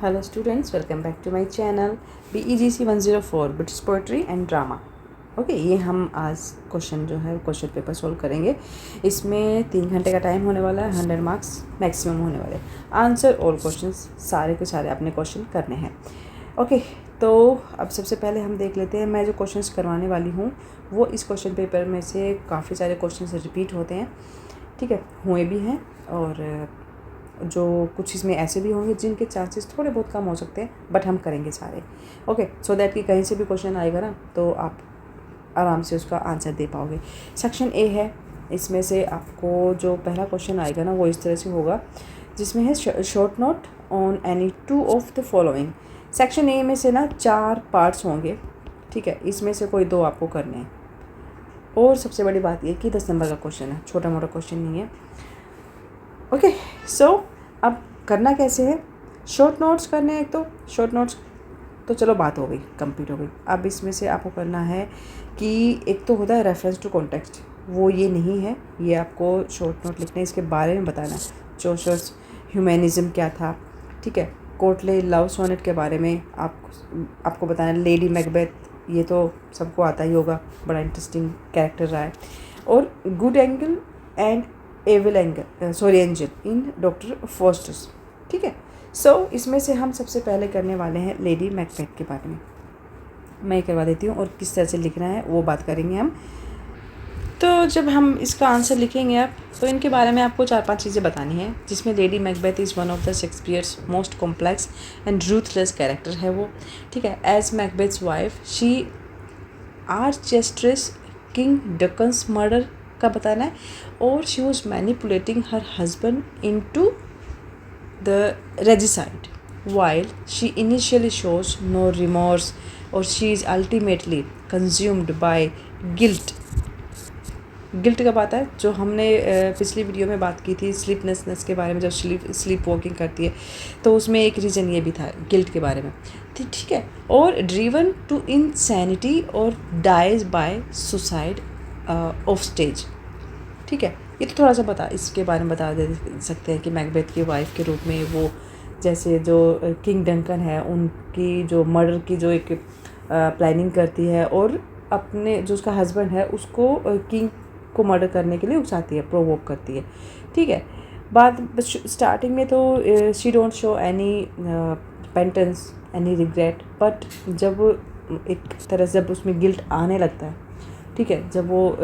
Hello students, welcome back to my channel BEGC 104 British Poetry and Drama। Okay ये हम आज question जो है क्वेश्चन पेपर सोल्व करेंगे। इसमें 3 घंटे का टाइम होने वाला है, 100 मार्क्स मैक्सिमम होने वाले। आंसर ऑल क्वेश्चंस, सारे के सारे आपने क्वेश्चन करने हैं। ओके तो अब सबसे पहले हम देख लेते हैं मैं जो क्वेश्चंस करवाने वाली हूँ वो इस क्वेश्चन पेपर में से काफ़ी सारे क्वेश्चन रिपीट होते हैं, ठीक है, हुए भी हैं और जो कुछ इसमें ऐसे भी होंगे जिनके चांसेस थोड़े बहुत कम हो सकते हैं, बट हम करेंगे सारे। ओके सो दैट कि कहीं से भी क्वेश्चन आएगा ना तो आप आराम से उसका आंसर दे पाओगे। सेक्शन ए है, इसमें से आपको जो पहला क्वेश्चन आएगा ना वो इस तरह से होगा जिसमें है short note on any 2 of the following. Section A में से ना 4 पार्ट्स होंगे, ठीक है, इसमें से कोई 2 आपको करने हैं। और सबसे बड़ी बात ये कि 10 नंबर का क्वेश्चन है, छोटा मोटा क्वेश्चन नहीं है। ओके सो अब करना कैसे है, शॉर्ट नोट्स करने हैं। एक तो शॉर्ट नोट्स तो चलो बात हो गई, कंप्लीट हो गई। अब इसमें से आपको करना है कि एक तो होता है रेफरेंस टू कॉन्टेक्स्ट, वो ये नहीं है, ये आपको शॉर्ट नोट लिखना है, इसके बारे में बताना है। चौसर्स ह्यूमैनिज़्म क्या था, ठीक है, कोटले लव सोनेट के बारे में आपको बताना है। लेडी मैकबेथ ये तो सबको आता ही होगा, बड़ा इंटरेस्टिंग कैरेक्टर रहा है। और good angel and evil angel in Doctor Faustus, ठीक है। सो इसमें से हम सबसे पहले करने वाले हैं लेडी मैकबेथ के बारे में। मैं करवा देती हूँ और किस तरह से लिखना है वो बात करेंगे हम। तो जब हम इसका आंसर लिखेंगे आप तो इनके बारे में आपको 4-5 चीज़ें बतानी है, जिसमें lady Macbeth is one of the Shakespeare's most complex and ruthless character है वो, ठीक है। As Macbeth's wife she orchestrates king Duncan's murder का बताना है। और she was manipulating her husband into the regicide while she initially shows no remorse or she is ultimately consumed by guilt। Guilt कब आता है, जो हमने पिछली वीडियो में बात की थी स्लीपनेसनेस के बारे में, जब स्लीप वॉकिंग करती है तो उसमें एक रीज़न ये भी था गिल्ट के बारे में, ठीक है। और ड्रीवन टू इनसैनिटी और dies by suicide off stage, ठीक है। ये तो थोड़ा सा इसके बारे में बता दे सकते हैं कि मैकबेथ की वाइफ के रूप में वो जैसे जो किंग डंकन है उनकी जो मर्डर की जो एक प्लानिंग करती है और अपने जो उसका हस्बैंड है उसको किंग को मर्डर करने के लिए उकसाती है, प्रोवोक करती है, ठीक है। बाद स्टार्टिंग में तो she don't show any penitence any regret, but जब एक तरह से जब उसमें गिल्ट आने लगता है, ठीक है, जब वो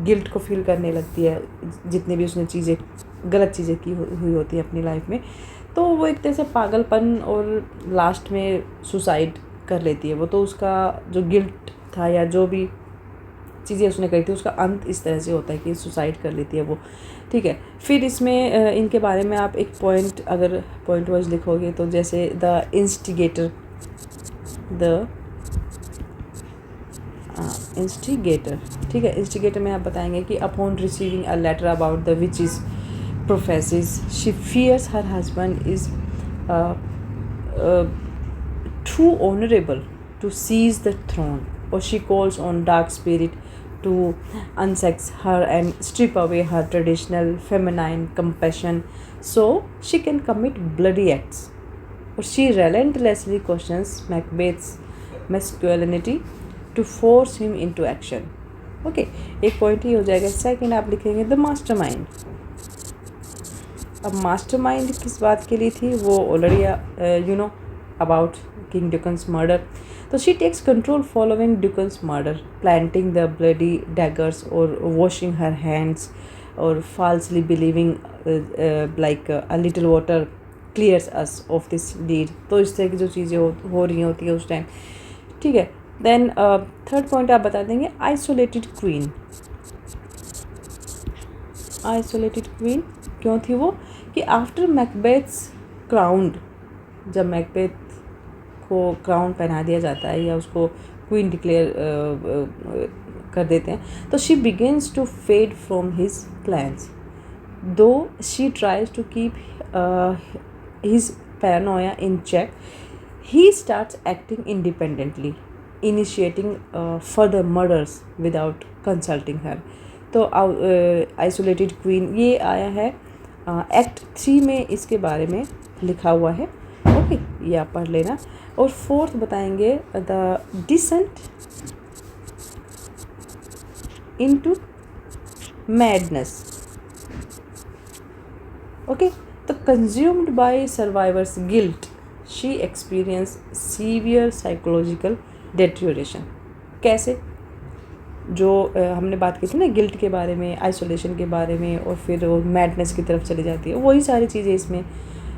गिल्ट को फील करने लगती है जितने भी उसने चीज़ें गलत चीज़ें की हुई होती है अपनी लाइफ में, तो वो एक तरह से पागलपन और लास्ट में सुसाइड कर लेती है वो। तो उसका जो गिल्ट था या जो भी चीज़ें उसने करी थी उसका अंत इस तरह से होता है कि सुसाइड कर लेती है वो, ठीक है। फिर इसमें इनके बारे में आप एक पॉइंट अगर पॉइंट वाइज लिखोगे तो जैसे द इंस्टिगेटर ठीक है। इंस्टिगेटर में आप बताएंगे कि upon receiving a letter about the witch is professes she fears her husband is too honorable to seize the throne, or she calls on dark spirit to unsex her and strip away her traditional feminine compassion so she can commit bloody acts, or she relentlessly questions Macbeth's masculinity to force him into action। Okay एक point ही हो जाएगा। Second आप लिखेंगे the mastermind. अब mastermind किस बात के लिए थी वो already you know about king Duncan's murder. तो she takes control following Duncan's murder, planting the bloody daggers और वॉशिंग हर हैंड्स और falsely believing like a little water clears us of this deed। तो इस तरह की जो चीज़ें हो रही होती है उस टाइम, ठीक है। देन थर्ड पॉइंट आप बता देंगे आइसोलेटेड क्वीन। आइसोलेटेड क्वीन क्यों थी वो, कि आफ्टर मैकबेथ्स क्राउंड, जब मैकबेथ को क्राउन पहना दिया जाता है या उसको क्वीन डिक्लेयर कर देते हैं, तो she begins to fade from his plans though she tries to keep his paranoia in check. He starts acting independently, initiating further murders without consulting her. तो आइसोलेटेड क्वीन ये आया है एक्ट 3 में, इसके बारे में लिखा हुआ है। ओके, ये आप पढ़ लेना। और फोर्थ बताएंगे the descent into madness. Okay, तो consumed by survivor's guilt she experience severe psychological deterioration. कैसे? जो हमने बात की थी ना गिल्ट के बारे में, आइसोलेशन के बारे में, और फिर वो मैडनेस की तरफ चली जाती है, वही सारी चीज़ें इसमें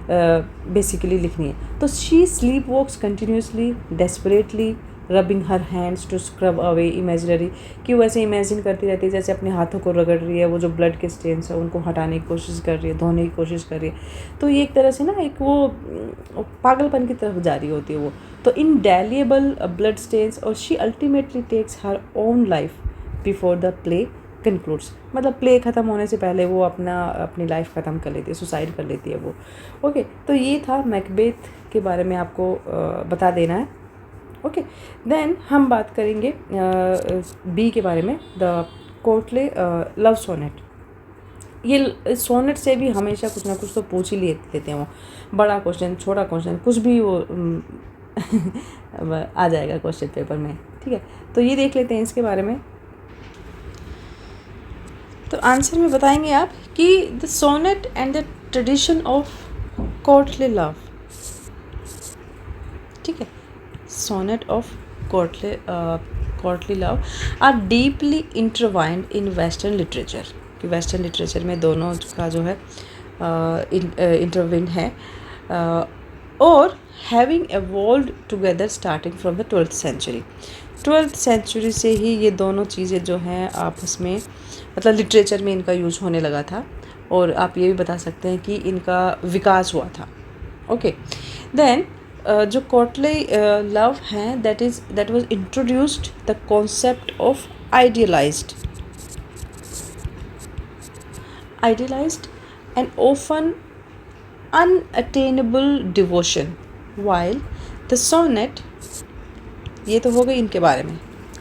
बेसिकली लिखनी है। तो she sleepwalks continuously desperately rubbing her hands to scrub away imaginary, कि वो ऐसे इमेजिन करती रहती है जैसे अपने हाथों को रगड़ रही है, वो जो ब्लड के स्टेन्स है उनको हटाने की कोशिश कर रही है, धोने की कोशिश कर रही है। तो ये एक तरह से ना एक वो पागलपन की तरफ जा रही होती है वो। तो इनडेलिएबल ब्लड स्टेन्स, और she ultimately takes her own life before the play concludes. मतलब प्ले ख़त्म होने से पहले वो अपनी लाइफ ख़त्म कर लेती है, सुसाइड कर लेती है वो। ओके, तो ये था मैकबेथ के बारे में आपको बता देना है। ओके, देन हम बात करेंगे बी के बारे में, द कोर्टले लव सोनेट। ये सोनेट से भी हमेशा कुछ ना कुछ तो पूछ ही लेते हैं वो, बड़ा क्वेश्चन छोटा क्वेश्चन कुछ भी वो आ जाएगा क्वेश्चन पेपर में। ठीक है, तो ये देख लेते हैं इसके बारे में। तो आंसर में बताएंगे आप कि the sonnet and the tradition of courtly love. ठीक है, sonnet of courtly love are deeply intertwined in western literature, कि वेस्टर्न लिटरेचर में दोनों का जो है इंटरविन है, और having evolved together starting from the 12th century. 12th century से ही ये दोनों चीज़ें जो हैं आपस में, मतलब लिटरेचर में इनका यूज होने लगा था, और आप ये भी बता सकते हैं कि इनका विकास हुआ था। ओके, देन जो कोर्टले लव हैं, that was introduced the concept of idealised and often unattainable devotion, while the sonnet, ये तो हो गई इनके बारे में,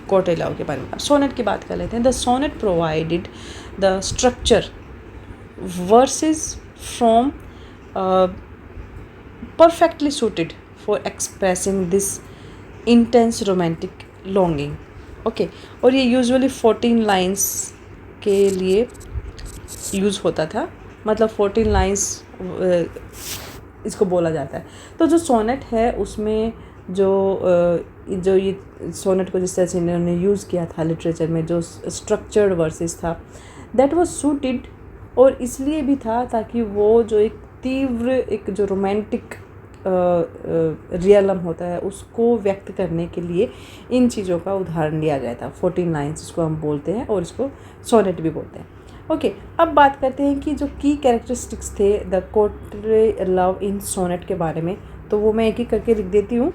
कोर्टले लव के बारे में। अब सोनेट की बात कर लेते हैं। The sonnet provided the structure verses from perfectly suited for expressing this intense romantic longing. Okay, और ये यूजुअली 14 लाइन्स के लिए यूज़ होता था, मतलब 14 लाइन्स इसको बोला जाता है। तो जो सोनेट है उसमें जो ये सोनेट को जिस तरह से इन्होंने यूज़ किया था लिटरेचर में, जो स्ट्रक्चर्ड वर्सेस था, दैट वाज सूटेड, और इसलिए भी था ताकि वो जो एक तीव्र एक जो रोमांटिक रियलम होता है उसको व्यक्त करने के लिए इन चीज़ों का उदाहरण लिया गया था। 14 लाइन्स इसको हम बोलते हैं, और इसको सोनेट भी बोलते हैं। ओके, अब बात करते हैं कि जो की कैरेक्टरिस्टिक्स थे द कोर्टले लव इन सोनेट के बारे में, तो वो मैं एक एक करके लिख देती हूँ।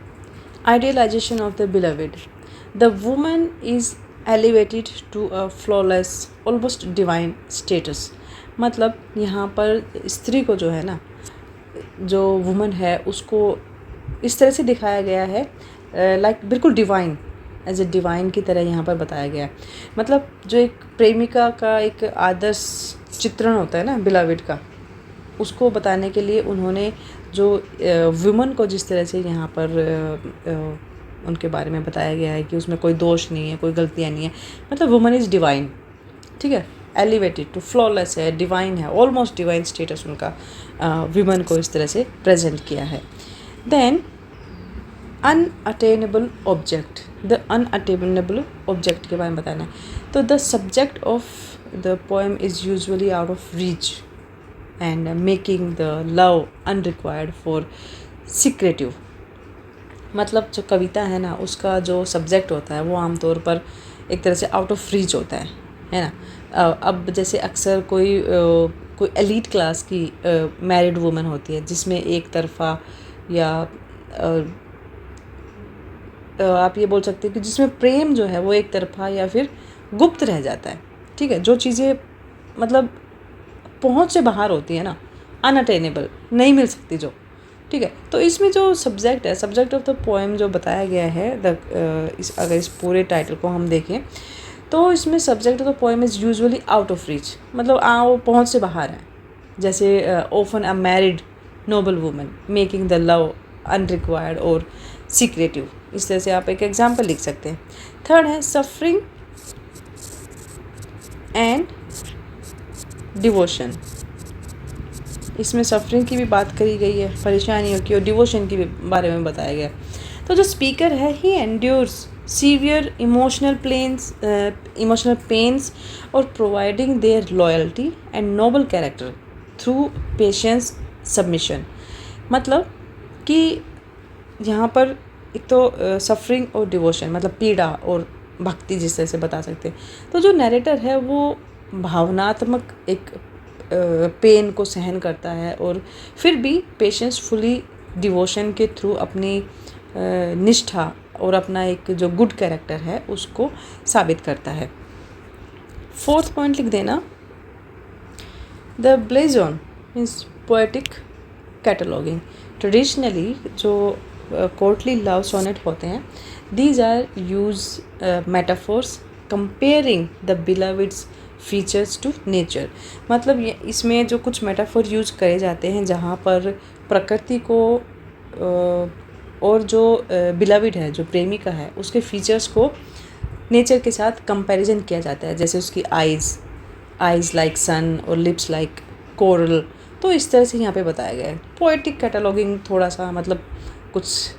Idealization of the beloved, the woman is elevated to a flawless almost divine status. मतलब यहाँ पर स्त्री को जो है ना, जो वुमन है उसको इस तरह से दिखाया गया है लाइक बिल्कुल डिवाइन, एज ए डिवाइन की तरह यहाँ पर बताया गया है। मतलब जो एक प्रेमिका का एक आदर्श चित्रण होता है ना बिलवेड का, उसको बताने के लिए उन्होंने जो वुमन को जिस तरह से यहाँ पर उनके बारे में बताया गया है कि उसमें कोई दोष नहीं है, कोई गलतियाँ नहीं है, मतलब वुमन इज़ डिवाइन। ठीक है, एलिवेटेड टू फ्लॉलेस है, डिवाइन है, ऑलमोस्ट डिवाइन स्टेटस उनका वुमन को इस तरह से प्रेजेंट किया है। Then unattainable object, the unattainable object के बारे में बताना है। तो the subject of the poem is usually out of reach and making the love unrequited for secretive. मतलब जो कविता है ना उसका जो सब्जेक्ट होता है वो आमतौर पर एक तरह से आउट ऑफ रीच होता है ना। अब जैसे अक्सर कोई एलीट क्लास की मैरिड वुमन होती है जिसमें एक तरफ़ा, या आप ये बोल सकते हैं कि जिसमें प्रेम जो है वो एक तरफ़ा या फिर गुप्त रह जाता है। ठीक है, जो चीज़ें मतलब पहुंच से बाहर होती है ना, अनअटेनेबल, नहीं मिल सकती जो। ठीक है, तो इसमें जो सब्जेक्ट है, सब्जेक्ट ऑफ द पोएम जो बताया गया है, अगर इस पूरे टाइटल को हम देखें तो इसमें subject of the poem is usually out of reach, मतलब वो पहुंच से बाहर है। जैसे often a married noble woman making the love unrequited और सीक्रेटिव। इस तरह से आप एक एग्जाम्पल लिख सकते हैं। थर्ड है सफरिंग एंड डिवोशन। इसमें सफरिंग की भी बात करी गई है, परेशानियों की, और डिवोशन की भी बारे में बताया गया। तो जो स्पीकर है he endures severe emotional pains और providing their loyalty and noble character through patience submission. मतलब कि यहाँ पर एक तो सफरिंग और डिवोशन मतलब पीड़ा और भक्ति जिस तरह से बता सकते हैं। तो जो नैरेटर है वो भावनात्मक एक पेन को सहन करता है और फिर भी पेशेंसफुली डिवोशन के थ्रू अपनी निष्ठा और अपना एक जो गुड कैरेक्टर है उसको साबित करता है। फोर्थ पॉइंट लिख देना, the blazon means poetic cataloguing. Traditionally जो कोर्टली लव सोनेट होते हैं, these are use metaphors comparing the beloved's features to nature. मतलब ये इसमें जो कुछ मेटाफोर यूज करे जाते हैं जहाँ पर प्रकृति को और जो बिलविड है, जो प्रेमिका है, उसके फीचर्स को नेचर के साथ कंपैरिजन किया जाता है। जैसे उसकी आइज़ लाइक सन और लिप्स लाइक कोरल। तो इस तरह से यहाँ पे बताया गया है। पोएटिक कैटलॉगिंग थोड़ा सा मतलब कुछ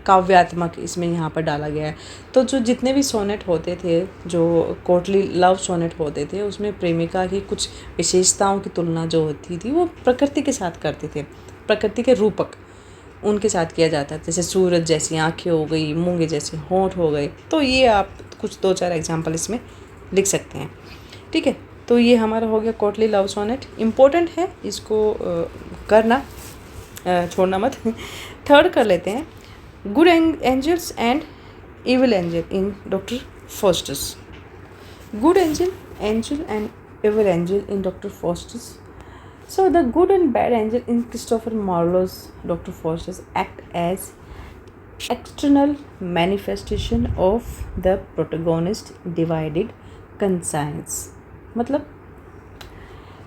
काव्यात्मक इसमें यहाँ पर डाला गया है। तो जो जितने भी सोनेट होते थे, जो कोर्टली लव सोनेट होते थे, उसमें प्रेमिका की कुछ विशेषताओं की तुलना जो होती थी वो प्रकृति के साथ करते थे। प्रकृति के रूपक उनके साथ किया जाता था, जैसे सूरज जैसी आँखें हो गई, मूंगे जैसे होंठ हो गए। तो ये आप कुछ 2-4 एग्जाम्पल इसमें लिख सकते हैं। ठीक है, तो ये हमारा हो गया कोर्टली लव सोनेट। इम्पोर्टेंट है, इसको करना छोड़ना मत। थर्ड कर लेते हैं, good angels and evil angel in Doctor Faustus. Good angel and evil angel in Doctor Faustus. So the good and bad angel in Christopher Marlowe's Dr. Faustus act as external manifestation of the protagonist divided conscience. मतलब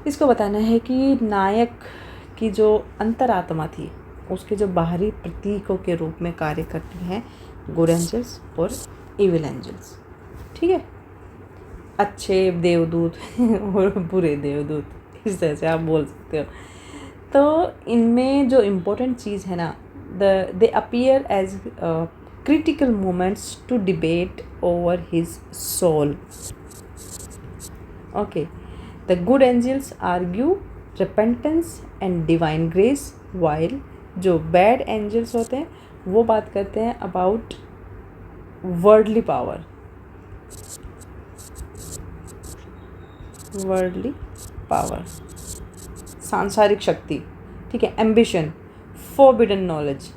इसको बताना है कि नायक की जो अंतरात्मा थी उसके जो बाहरी प्रतीकों के रूप में कार्य करती हैं गुड एंजल्स और इविल एंजल्स। ठीक है, अच्छे देवदूत और बुरे देवदूत, इस तरह से आप बोल सकते हो। तो इनमें जो इम्पोर्टेंट चीज़ है ना, they appear as critical moments to debate over his soul. Okay, the good angels argue repentance and divine grace, while जो bad angels होते हैं वो बात करते हैं about worldly power, worldly power, सांसारिक शक्ति। ठीक है, एम्बिशन, forbidden knowledge।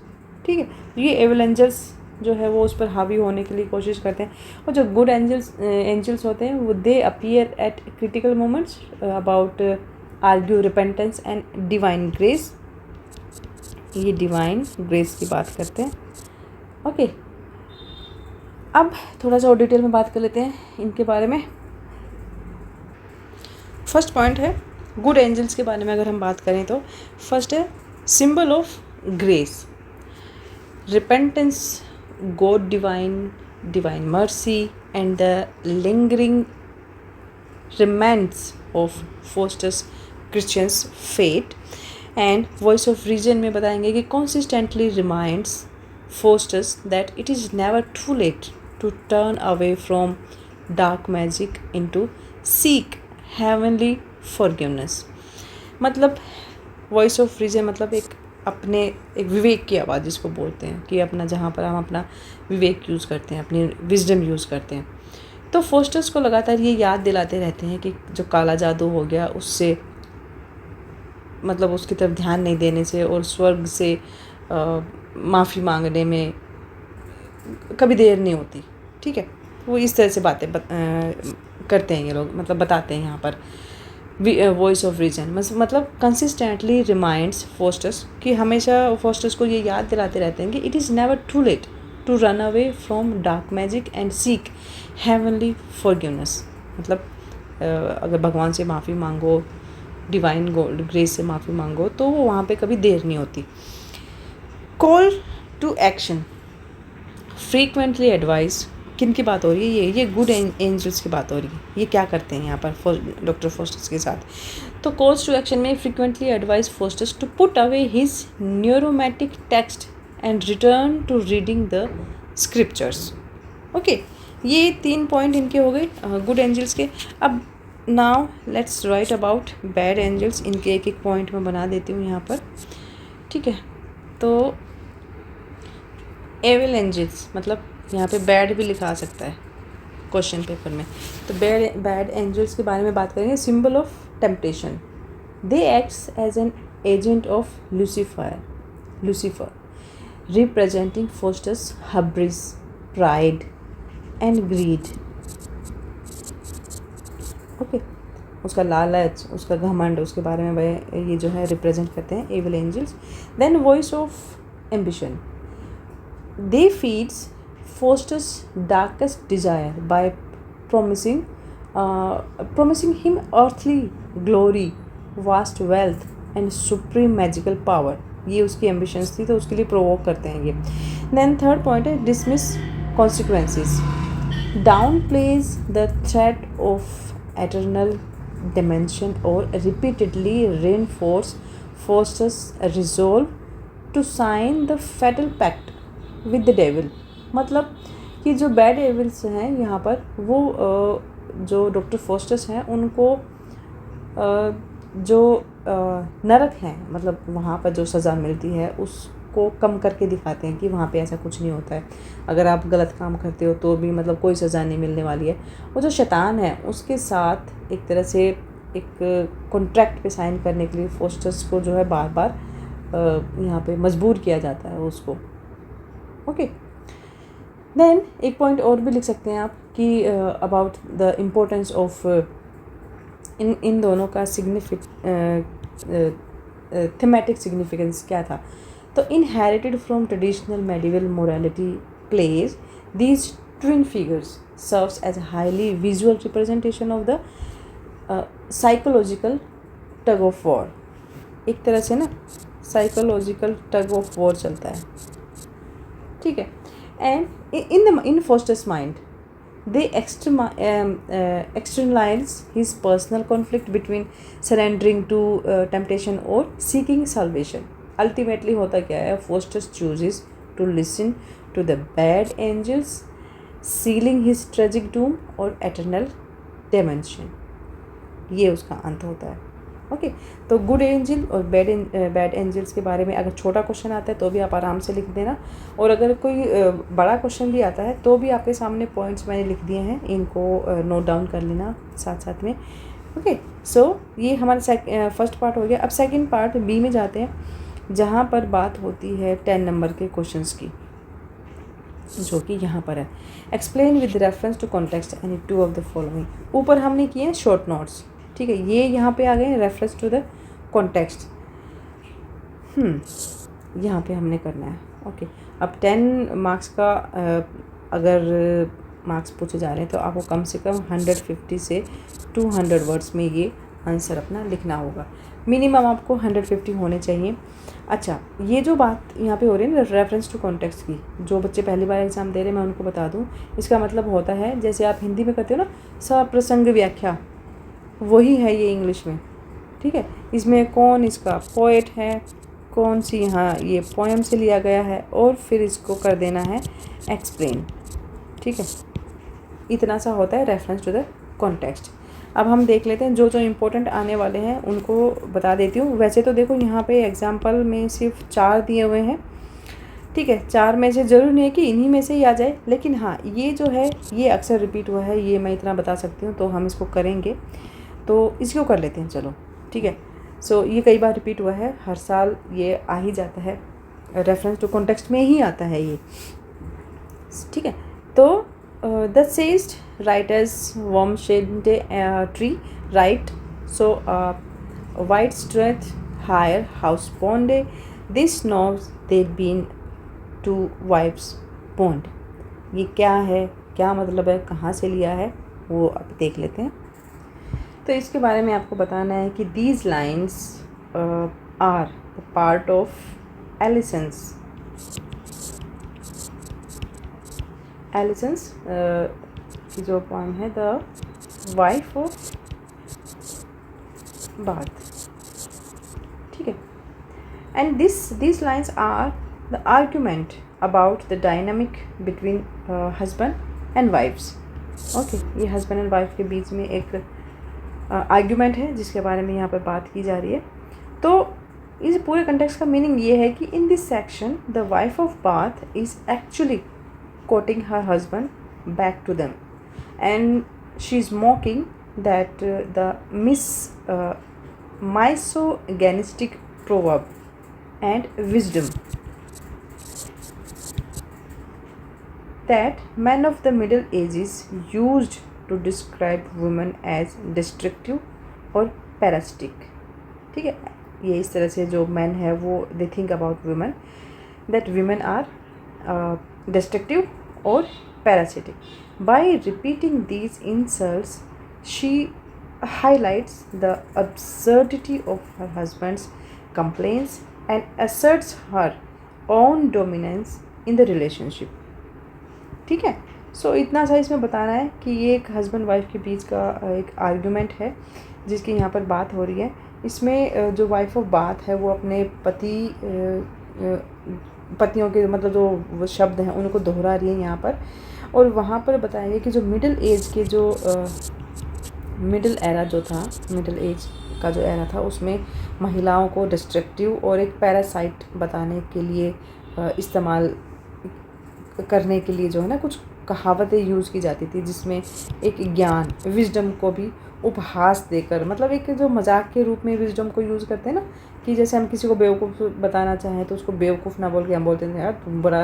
ठीक है, ये एविल एंजल्स जो है वो उस पर हावी होने के लिए कोशिश करते हैं, और जो गुड एंजल्स होते हैं वो दे appear eight critical moments about argue repentance and divine grace. ये डिवाइन ग्रेस की बात करते हैं। ओके, अब थोड़ा सा और डिटेल में बात कर लेते हैं इनके बारे में। फर्स्ट पॉइंट है गुड एंजल्स के बारे में अगर हम बात करें तो फर्स्ट है symbol of grace, repentance, God divine mercy, and the lingering remnants of Foster's Christian's faith. And voice of reason में बताएंगे कि consistently reminds Foster's that it is never too late to turn away from dark magic into seek heavenly forgiveness. मतलब voice of reason मतलब एक विवेक की आवाज़ जिसको बोलते हैं, कि अपना जहाँ पर हम अपना विवेक यूज़ करते हैं, अपनी विजडम यूज़ करते हैं। तो फोस्टर्स को लगातार ये याद दिलाते रहते हैं कि जो काला जादू हो गया उससे मतलब उसकी तरफ ध्यान नहीं देने से और स्वर्ग से माफ़ी मांगने में कभी देर नहीं होती। ठीक है, वो इस तरह से बातें करते हैं ये लोग, मतलब बताते हैं यहाँ पर वॉइस ऑफ रीजन। मतलब कंसिस्टेंटली रिमाइंड्स फोस्टर्स कि हमेशा फोस्टर्स को ये याद दिलाते रहते हैं कि it is never too late to run away from dark magic and seek heavenly forgiveness. मतलब अगर भगवान से माफ़ी मांगो, डिवाइन ग्रेस से माफ़ी मांगो, तो वो वहाँ पे कभी देर नहीं होती। Call to action, frequently advice, किन की बात हो रही है? ये गुड एंजल्स की बात हो रही है। ये क्या करते हैं यहाँ पर डॉक्टर फोस्टस के साथ? तो कॉल्स टू एक्शन में frequently advise Faustus to put away his necromantic text and return to reading the scriptures. Okay, ये 3 पॉइंट इनके हो गए गुड एंजल्स के। अब now let's write about bad angels. इनके एक एक पॉइंट मैं बना देती हूँ यहाँ पर, ठीक है। तो एविल एंजल्स मतलब यहाँ पे बैड भी लिखा आ सकता है क्वेश्चन पेपर में। तो बैड एंजल्स के बारे में बात करेंगे। Symbol of temptation, they acts as an agent of Lucifer representing Faustus hubris, pride and greed. Okay, उसका लालच, उसका घमंड, उसके बारे में वह ये जो है रिप्रेजेंट करते हैं evil angels. Then voice of ambition, they feeds Foster's darkest desire by promising him earthly glory, vast wealth and supreme magical power. ये उसकी ambitions थी, तो उसके लिए provoke करते हैं ये। Then third point है dismiss consequences, downplays the threat of eternal dimension or repeatedly reinforce Foster's resolve to sign the fatal pact with the devil। मतलब कि जो बैड एविल्स हैं यहाँ पर, वो जो डॉक्टर फोस्टस हैं उनको जो नरक हैं, मतलब वहाँ पर जो सज़ा मिलती है उसको कम करके दिखाते हैं कि वहाँ पे ऐसा कुछ नहीं होता है। अगर आप गलत काम करते हो तो भी मतलब कोई सज़ा नहीं मिलने वाली है। वो जो शैतान है उसके साथ एक तरह से एक कॉन्ट्रैक्ट पे साइन करने के लिए फोस्टस को जो है बार बार यहाँ पे मजबूर किया जाता है उसको। ओके, देन एक पॉइंट और भी लिख सकते हैं आप कि अबाउट द इम्पोर्टेंस ऑफ इन दोनों का थीमेटिक सिग्निफिकेंस क्या था। तो inherited from traditional medieval morality plays, these twin figures serves as highly visual representation of the psychological tug of war. एक तरह से ना साइकोलॉजिकल टग ऑफ वॉर चलता है, ठीक है। And in Foster's mind, they externalize his personal conflict between surrendering to temptation or seeking salvation. Ultimately होता क्या है? Foster chooses to listen to the bad angels, sealing his tragic doom or eternal damnation. ये उसका अंत होता है। Okay, तो good angel और बैड एंजल्स के बारे में अगर छोटा क्वेश्चन आता है तो भी आप आराम से लिख देना, और अगर कोई बड़ा क्वेश्चन भी आता है तो भी आपके सामने पॉइंट्स मैंने लिख दिए हैं, इनको नोट डाउन कर लेना साथ साथ में। ओके, सो ये हमारा फर्स्ट पार्ट हो गया। अब सेकंड पार्ट बी में जाते हैं, जहाँ पर बात होती है 10 नंबर के क्वेश्चंस की, जो कि यहाँ पर है। Explain with reference to context any 2 of the following. ऊपर हमने किए हैं शॉर्ट नोट्स, ठीक है। ये यहाँ पे आ गए रेफरेंस टू द कॉन्टेक्स्ट, यहाँ पे हमने करना है। ओके, अब 10 मार्क्स का अगर मार्क्स पूछे जा रहे हैं तो आपको कम से कम 150 से 200 वर्ड्स में ये आंसर अपना लिखना होगा। मिनिमम आपको 150 होने चाहिए। अच्छा, ये जो बात यहाँ पे हो रही है ना रेफरेंस टू कॉन्टेक्स्ट की, जो बच्चे पहली बार एग्ज़ाम दे रहे हैं मैं उनको बता दूँ, इसका मतलब होता है जैसे आप हिंदी में करते हो ना सप्रसंग व्याख्या, वही है ये इंग्लिश में, ठीक है। इसमें कौन इसका पोएट है, कौन सी यहाँ ये पोएम से लिया गया है, और फिर इसको कर देना है एक्सप्लेन, ठीक है। इतना सा होता है रेफरेंस टू द कॉन्टेक्स्ट। अब हम देख लेते हैं जो जो इम्पोर्टेंट आने वाले हैं उनको बता देती हूँ। वैसे तो देखो यहाँ पे एग्जाम्पल में सिर्फ 4 दिए हुए हैं, ठीक है। 4 में से ज़रूर नहीं है कि इन्हीं में से ही आ जाए, लेकिन हाँ ये जो है ये अक्सर रिपीट हुआ है, ये मैं इतना बता सकती हूँ, तो हम इसको करेंगे। तो इसको कर लेते हैं, चलो ठीक है। सो ये कई बार रिपीट हुआ है, हर साल ये आ ही जाता है, रेफरेंस टू कॉन्टेक्स्ट में ही आता है ये, ठीक है। तो the सेज्ड writers warm shade tree right, so white strength higher house pond, this knows they'd been to wives pond। ये क्या है, क्या मतलब है, कहाँ से लिया है, वो अब देख लेते हैं। तो इसके बारे में आपको बताना है कि these lines are the part of Allison's एलिसन्स की जो पोएम है द वाइफ ऑफ बाथ, ठीक है। And this lines are the argument about the dynamic between husband and wifes. Okay, ये हस्बैंड एंड वाइफ के बीच में एक आर्ग्यूमेंट है जिसके बारे में यहाँ पर बात की जा रही है। तो इस पूरे कंटेक्स्ट का मीनिंग ये है कि in this section the wife of Bath is actually quoting her husband back to them and she is mocking that the misogynistic proverb and wisdom that men of the Middle Ages used to describe women as destructive और parasitic, ठीक है। ये इस तरह से जो men है वो they think about women that women are destructive और parasitic. By repeating these insults, she highlights the absurdity of her husband's complaints and asserts her own dominance in the relationship, ठीक है। सो इतना सा इसमें बताना है कि ये एक हस्बैंड वाइफ के बीच का एक आर्ग्यूमेंट है जिसकी यहाँ पर बात हो रही है। इसमें जो वाइफ ऑफ बात है वो अपने पतियों के मतलब जो वो शब्द हैं उनको दोहरा रही है यहाँ पर, और वहाँ पर बताया गया कि जो मिडिल एज के जो मिडिल एरा जो था, मिडिल एज का जो एरा था उसमें महिलाओं को डिस्ट्रक्टिव और एक पैरासाइट बताने के लिए इस्तेमाल करने के लिए जो है ना कुछ कहावतें यूज़ की जाती थी जिसमें एक ज्ञान विजडम को भी उपहास देकर, मतलब एक जो मजाक के रूप में विजडम को यूज़ करते हैं ना, कि जैसे हम किसी को बेवकूफ़ बताना चाहें तो उसको बेवकूफ़ ना बोल के हम बोलते हैं यार तुम बड़ा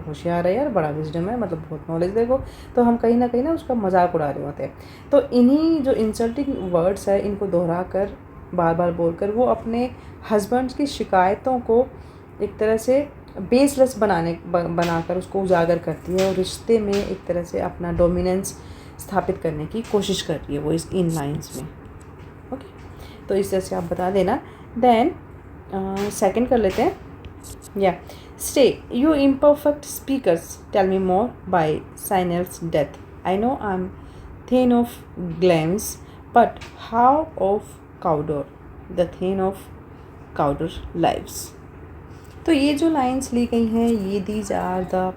होशियार है यार, बड़ा विजडम है, मतलब बहुत नॉलेज देखो, तो हम कहीं ना उसका मजाक उड़ा रहे होते हैं। तो इन्हीं जो इंसल्टिंग वर्ड्स है इनको दोहरा कर बार बार बोलकर वो अपने हस्बैंड्स की शिकायतों को एक तरह से बेसलेस बनाकर उसको उजागर करती है और रिश्ते में एक तरह से अपना डोमिनेंस स्थापित करने की कोशिश कर रही है वो इस इन लाइंस में। ओके, तो इस तरह से आप बता देना। देन सेकंड कर लेते हैं। या stay you imperfect speakers tell me more by Sinel's death. I know I am thane of Glamis but how of Cawdor the thane of Cawdor lives. तो ये जो लाइंस ली गई हैं ये दीज आर द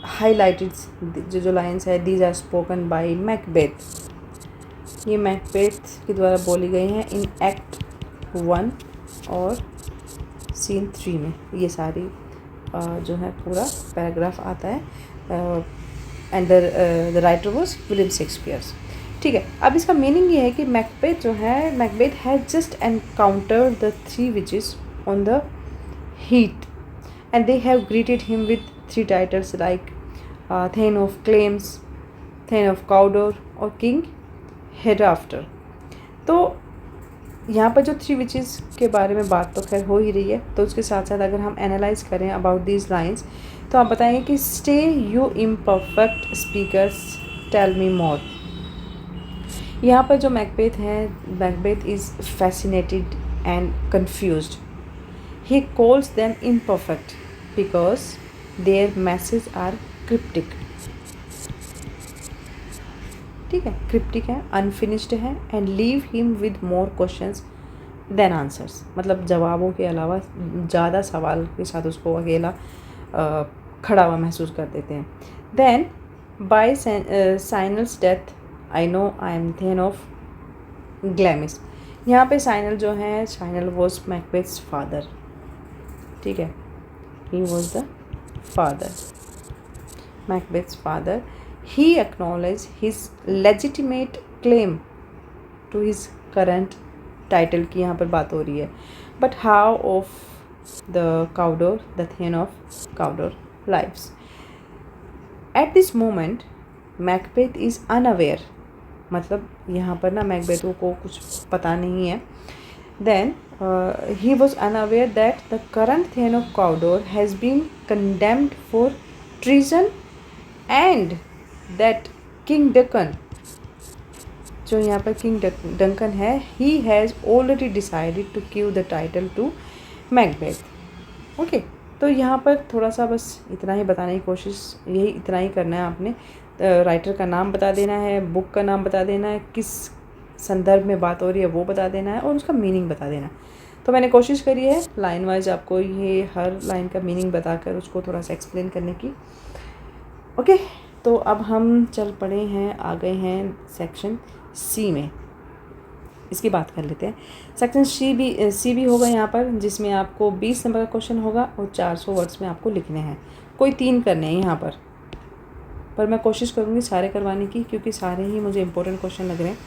हाईलाइटेड जो lines है these are spoken by Macbeth. ये मैकबेथ के द्वारा बोली गई हैं इन एक्ट 1 और सीन 3 में। ये सारी जो है पूरा पैराग्राफ आता है and the writer was William Shakespeare, ठीक है। अब इसका मीनिंग ये है कि मैकबेथ जो है, Macbeth has just encountered the 3 witches on the heat and they have greeted him with 3 titles like Thane of Claims, Thane of Cawdor और King Hereafter। तो यहाँ पर जो 3 विचेस के बारे में बात तो खैर हो ही रही है, तो उसके साथ साथ अगर हम एनालाइज करें अबाउट दीज लाइंस तो आप बताएंगे कि stay you imperfect speakers tell me more. यहाँ पर जो मैकबेथ है, Macbeth is fascinated and confused. He calls them imperfect because their messages are cryptic, ठीक है, cryptic है, unfinished है and leave him with more questions than answers। मतलब जवाबों के अलावा ज़्यादा सवाल के साथ उसको अकेला खड़ा हुआ महसूस कर देते हैं। Then by Sinel's death I know I am Thane of Glamis। यहाँ पे साइनल जो है, साइनल वॉज मैकबेथ्स फादर, ठीक है, he was the father, Macbeth's father. He acknowledge his legitimate claim to his current title की यहाँ पर बात हो रही है। But how of the Cawdor the thane of Cawdor lives. At this moment Macbeth is unaware, मतलब यहाँ पर ना मैकबेथ को कुछ पता नहीं है। Then he was unaware that the current Thane of Cawdor has been condemned for treason and that King Duncan, जो यहाँ पर King Duncan है, he has already decided to give the title to Macbeth। Okay, तो यहाँ पर थोड़ा सा बस इतना ही बताने की कोशिश, यही इतना ही करना है आपने। राइटर का नाम बता देना है, बुक का नाम बता देना है, किस संदर्भ में बात हो रही है वो बता देना है और उसका मीनिंग बता देना है। तो मैंने कोशिश करी है लाइन वाइज आपको ये हर लाइन का मीनिंग बताकर उसको थोड़ा सा एक्सप्लेन करने की। ओके, तो अब हम चल पड़े हैं, आ गए हैं सेक्शन सी में, इसकी बात कर लेते हैं। सेक्शन सी भी होगा यहाँ पर, जिसमें आपको 20 नंबर का क्वेश्चन होगा और 400 वर्ड्स में आपको लिखने हैं। कोई 3 करने हैं यहाँ पर मैं कोशिश करूँगी सारे करवाने की, क्योंकि सारे ही मुझे इंपॉर्टेंट क्वेश्चन लग रहे हैं।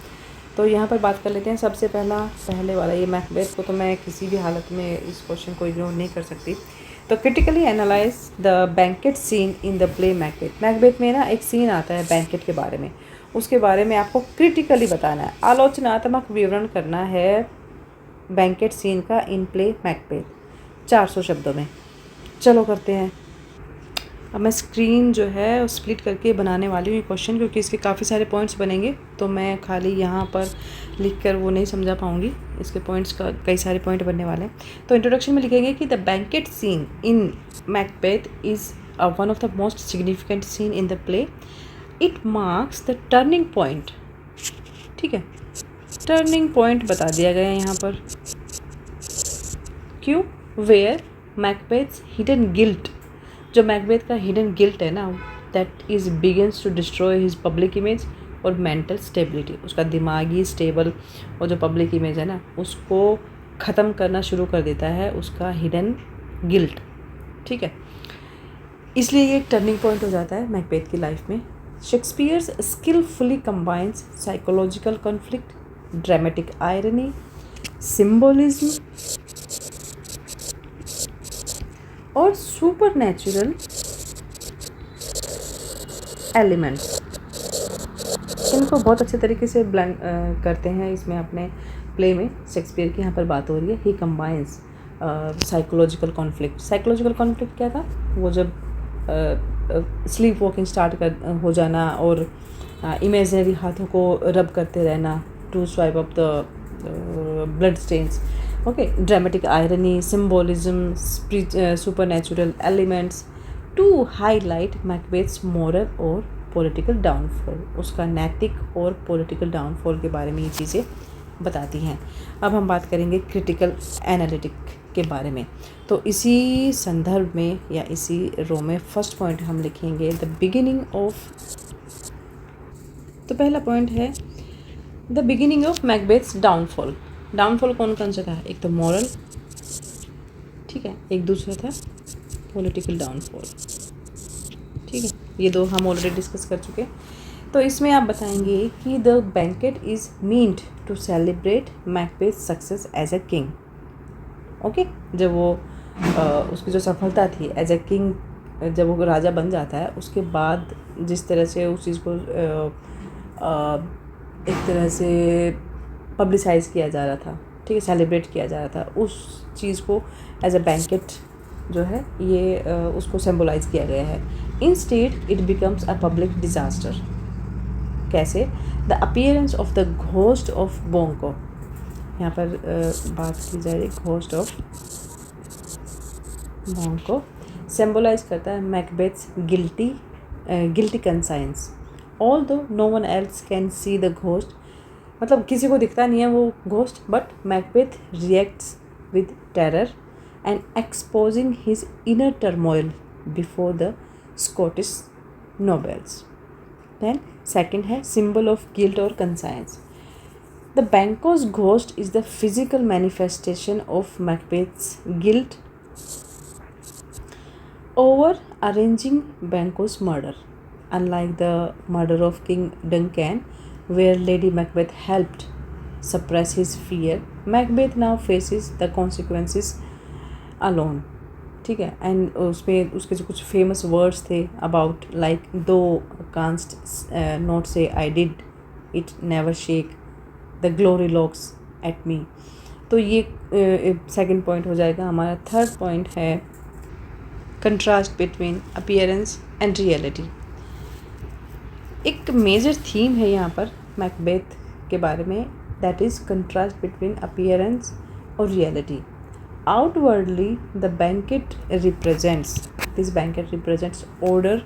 तो यहाँ पर बात कर लेते हैं। सबसे पहले वाला ये मैकबेथ को तो मैं किसी भी हालत में इस क्वेश्चन को इग्नोर नहीं कर सकती। तो critically analyse the banquet seen in the play Macbeth. Macbeth में ना एक सीन आता है बैंकेट के बारे में, उसके बारे में आपको क्रिटिकली बताना है, आलोचनात्मक विवरण करना है बैंकेट सीन का इन प्ले मैकबेथ 400 शब्दों में। चलो करते हैं। अब मैं स्क्रीन जो है स्प्लिट करके बनाने वाली हूँ ये क्वेश्चन, क्योंकि इसके काफ़ी सारे पॉइंट्स बनेंगे, तो मैं खाली यहाँ पर लिखकर वो नहीं समझा पाऊँगी। इसके पॉइंट्स का कई सारे पॉइंट बनने वाले हैं। तो इंट्रोडक्शन में लिखेंगे कि the banquet seen in Macbeth is one of the most significant seen in the play. It marks the turning point. ठीक है, टर्निंग पॉइंट बता दिया गया है यहाँ पर। क्यों? वेयर मैकबेथ्स हिडन गिल्ट, जो मैकबेथ का हिडन गिल्ट है ना, that is begins to destroy his public image और मेंटल स्टेबिलिटी। उसका दिमागी स्टेबल और जो पब्लिक इमेज है ना, उसको ख़त्म करना शुरू कर देता है उसका हिडन गिल्ट। ठीक है, इसलिए ये एक टर्निंग पॉइंट हो जाता है मैकबेथ की लाइफ में। Shakespeare's skilfully combines psychological conflict, dramatic irony, symbolism और सुपर नेचुरल एलिमेंट्स। इनको बहुत अच्छे तरीके से ब्लेंड करते हैं इसमें अपने प्ले में। शेक्सपियर की यहाँ पर बात हो रही है। He combines psychological conflict. Psychological conflict क्या था? वो जब स्लीप वॉकिंग स्टार्ट हो जाना और इमेजिनरी हाथों को रब करते रहना to swipe up the blood stains. Okay, dramatic irony, symbolism, supernatural elements to highlight Macbeth's moral और पॉलिटिकल डाउनफॉल। उसका नैतिक और पॉलिटिकल डाउनफॉल के बारे में ये चीज़ें बताती हैं। अब हम बात करेंगे क्रिटिकल एनालिटिक के बारे में। तो इसी संदर्भ में या इसी रो में फर्स्ट पॉइंट हम लिखेंगे द बिगिनिंग ऑफ। तो पहला पॉइंट है the beginning of Macbeth's downfall. Downfall कौन कौन सा था? एक तो मॉरल, ठीक है, एक दूसरा था पॉलिटिकल डाउनफॉल। ठीक है, ये दो हम ऑलरेडी डिस्कस कर चुके। तो इसमें आप बताएंगे कि the banquet is meant to celebrate Macbeth's success as a king. Okay, जब वो उसकी जो सफलता थी एज अ किंग, जब वो राजा बन जाता है, उसके बाद जिस तरह से उस चीज़ को एक तरह से पब्लिसाइज़ किया जा रहा था, ठीक है, सेलिब्रेट किया जा रहा था, उस चीज़ को एज अ बैंकेट जो है ये उसको सिंबलाइज किया गया है। Instead it becomes a public disaster. कैसे? The appearance of the ghost of Banquo. यहाँ पर बात की जाए घोस्ट ऑफ बोंको सिंबलाइज करता है Macbeth's guilty conscience. Although no one else can see the ghost, मतलब किसी को दिखता नहीं है वो ghost, but Macbeth reacts with terror and exposing his inner turmoil before the Scottish nobles. Then second है सिंबल ऑफ गिल्ट और conscience. The बैंको's ghost is the physical manifestation of Macbeth's guilt over arranging Banquo's murder. Unlike the murder of King Duncan, where Lady Macbeth helped suppress his fear, Macbeth now faces the consequences alone. ठीक है, and उसमें उसके जो कुछ famous words थे about like thou canst not say I did it never shake the glory locks at me. तो ये second point हो जाएगा हमारा। थर्ड पॉइंट है contrast between appearance and reality. एक मेजर थीम है यहाँ पर मैकबेथ के बारे में, that is contrast between appearance और reality. outwardly the banquet represents order,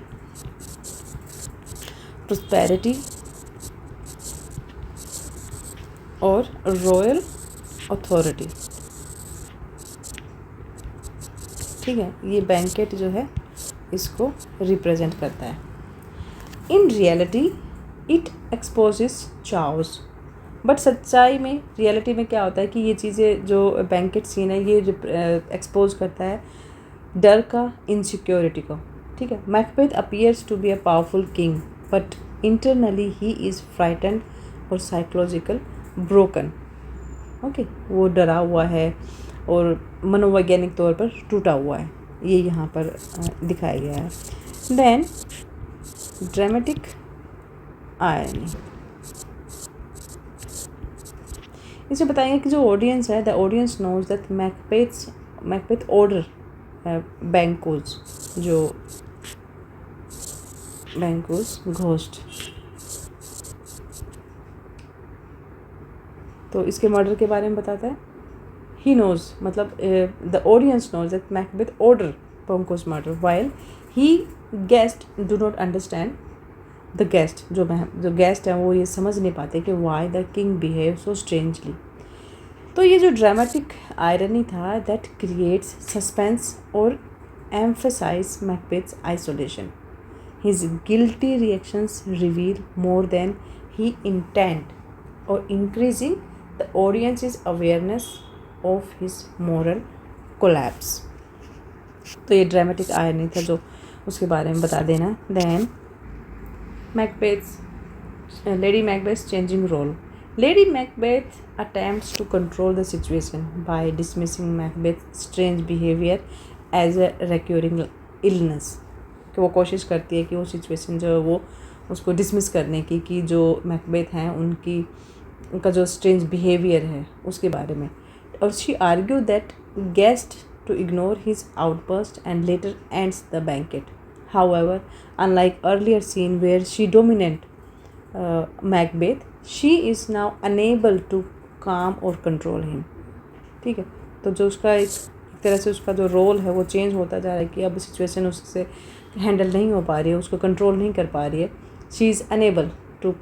prosperity और रॉयल अथॉरिटी। ठीक है, ये बैंकेट जो है इसको रिप्रेजेंट करता है। In reality it exposes chaos, but सच्चाई में रियलिटी में क्या होता है कि ये चीज़ें जो बैंकेट सीन है ये एक्सपोज करता है डर का, इनसिक्योरिटी को। ठीक है, Macbeth appears to be a powerful king but internally he is frightened और साइकोलॉजिकल ब्रोकन। ओके, वो डरा हुआ है और मनोवैज्ञानिक तौर पर टूटा हुआ है, ये यहाँ पर दिखाया गया है। देन ड्रामेटिक आयरनी, इसे बताएंगे कि जो ऑडियंस है, the audience knows that Macbeth order Banquo's, जो बैंकोज घोस्ट, तो इसके मर्डर के बारे में बताता है। ही नोज मतलब the audience knows that Macbeth order Banquo's murder while he guest do not understand the guest, जो गेस्ट हैं वो ये समझ नहीं पाते कि why the king behave so strangely. तो ये जो ड्रामेटिक आयरनी था दैट क्रिएट्स सस्पेंस और emphasize Macbeth's isolation. His guilty reactions reveal more than he intent और increasing the audience awareness of his moral collapse. तो ये ड्रामेटिक आयरनी था जो उसके बारे में बता देना। Then Lady Macbeth's changing role. Lady Macbeth attempts to control the situation by dismissing Macbeth's strange behavior as a recurring illness. कि वो कोशिश करती है कि वो सिचुएशन जो है वो उसको डिसमिस करने की, कि जो मैकबेथ हैं उनका जो स्ट्रेंज बिहेवियर है उसके बारे में। और she argue that guest to ignore his outburst and later ends the banquet. However, unlike earlier scene where she dominated Macbeth, she is now unable to calm or control him. ठीक है, तो जो उसका एक तरह से उसका जो रोल है वो चेंज होता जा रहा है कि अब सिचुएशन उससे हैंडल नहीं हो पा रही है, उसको कंट्रोल नहीं कर पा रही है। She is unable to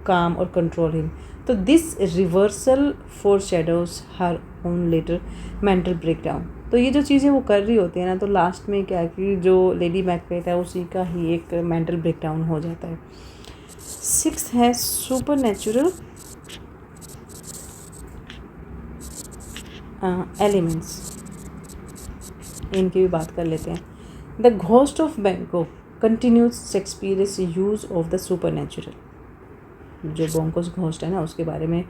calm और कंट्रोल हिम। तो this reversal foreshadows her own later mental breakdown. तो ये जो चीज़ें वो कर रही होती है ना, तो लास्ट में क्या है कि जो लेडी मैकबेथ है उसी का ही एक मेंटल ब्रेकडाउन हो जाता है। 6 है सुपर नेचुरल एलिमेंट्स, इनकी भी बात कर लेते हैं। द घोस्ट ऑफ बैंको continues Shakespeare's use of the super natural. जो बोंकोस घोस्ट है ना उसके बारे में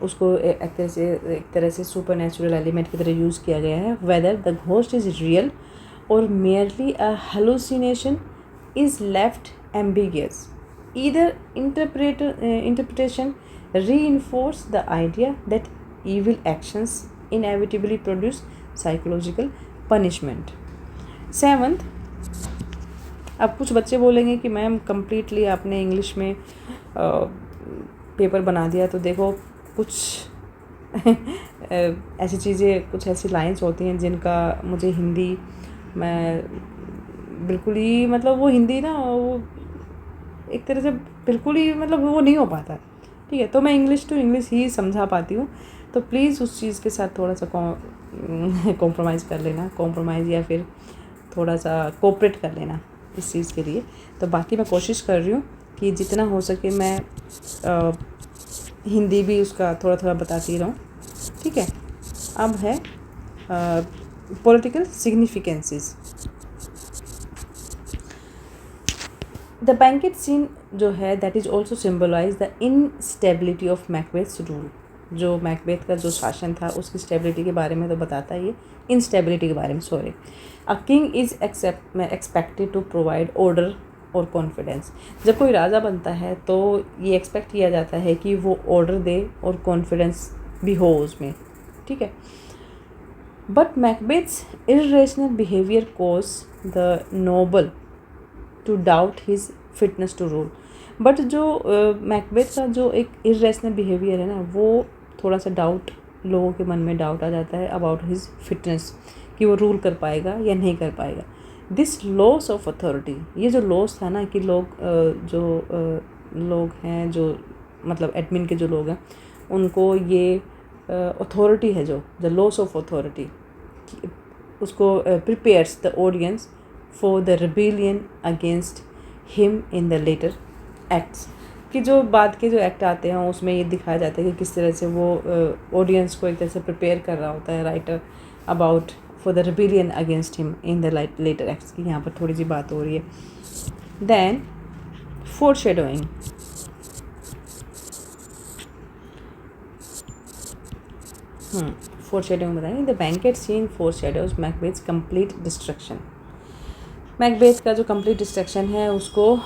उसको एक तरह से सुपर नेचुरल एलिमेंट की तरह यूज़ किया गया है। Whether the ghost is real और merely a hallucination is left ambiguous. Either interpretation reinforce the idea that evil actions inevitably produce psychological punishment. 7th, अब कुछ बच्चे बोलेंगे कि मैम कम्प्लीटली आपने इंग्लिश में पेपर बना दिया, तो देखो कुछ ऐसी चीज़ें, कुछ ऐसी लाइंस होती हैं जिनका मुझे हिंदी मैं बिल्कुल ही मतलब वो हिंदी ना वो एक तरह से बिल्कुल ही मतलब वो नहीं हो पाता। ठीक है, तो मैं इंग्लिश टू इंग्लिश ही समझा पाती हूँ, तो प्लीज़ उस चीज़ के साथ थोड़ा सा कॉम्प्रोमाइज़ कर लेना, कॉम्प्रोमाइज़ या फिर थोड़ा सा कोऑपरेट कर लेना इस चीज़ के लिए। तो बाकी मैं कोशिश कर रही हूँ कि जितना हो सके मैं हिंदी भी उसका थोड़ा थोड़ा बताती रहूँ। ठीक है, अब है political significances. The banquet scene जो है that is also symbolize the instability of Macbeth's rule. जो मैकबेथ का जो शासन था उसकी स्टेबिलिटी के बारे में तो बताता है, ये इनस्टेबिलिटी के बारे में sorry. A king is expected to provide order और कॉन्फिडेंस। जब कोई राजा बनता है तो ये एक्सपेक्ट किया जाता है कि वो ऑर्डर दे और कॉन्फिडेंस भी हो उसमें। ठीक है, but Macbeth's irrational behaviour cause the noble to doubt his fitness to rule. But जो मैकबेथ का जो एक इर्रेशनल बिहेवियर है ना वो थोड़ा सा डाउट लोगों के मन में डाउट आ जाता है अबाउट हिज फिटनेस, कि वो रूल कर पाएगा या नहीं कर पाएगा। दिस लॉस ऑफ अथॉरिटी, ये जो लॉस था ना कि लोग हैं जो मतलब एडमिन के जो लोग हैं उनको ये अथॉरिटी है जो द लॉस ऑफ अथॉरिटी उसको prepares the audience for the rebellion against him in the later acts, कि जो बाद के जो एक्ट आते हैं उसमें ये दिखाया जाता है कि किस तरह से वो ऑडियंस को एक तरह से प्रिपेयर कर रहा होता है writer about for the rebellion against him in the later acts की यहाँ पर थोड़ी सी बात हो रही है। देन फोरशैडोइंग, फोरशैडोइंग बताएंगे। The banquet scene foreshadows Macbeth's complete destruction. Macbeth का जो कंप्लीट डिस्ट्रक्शन है उसको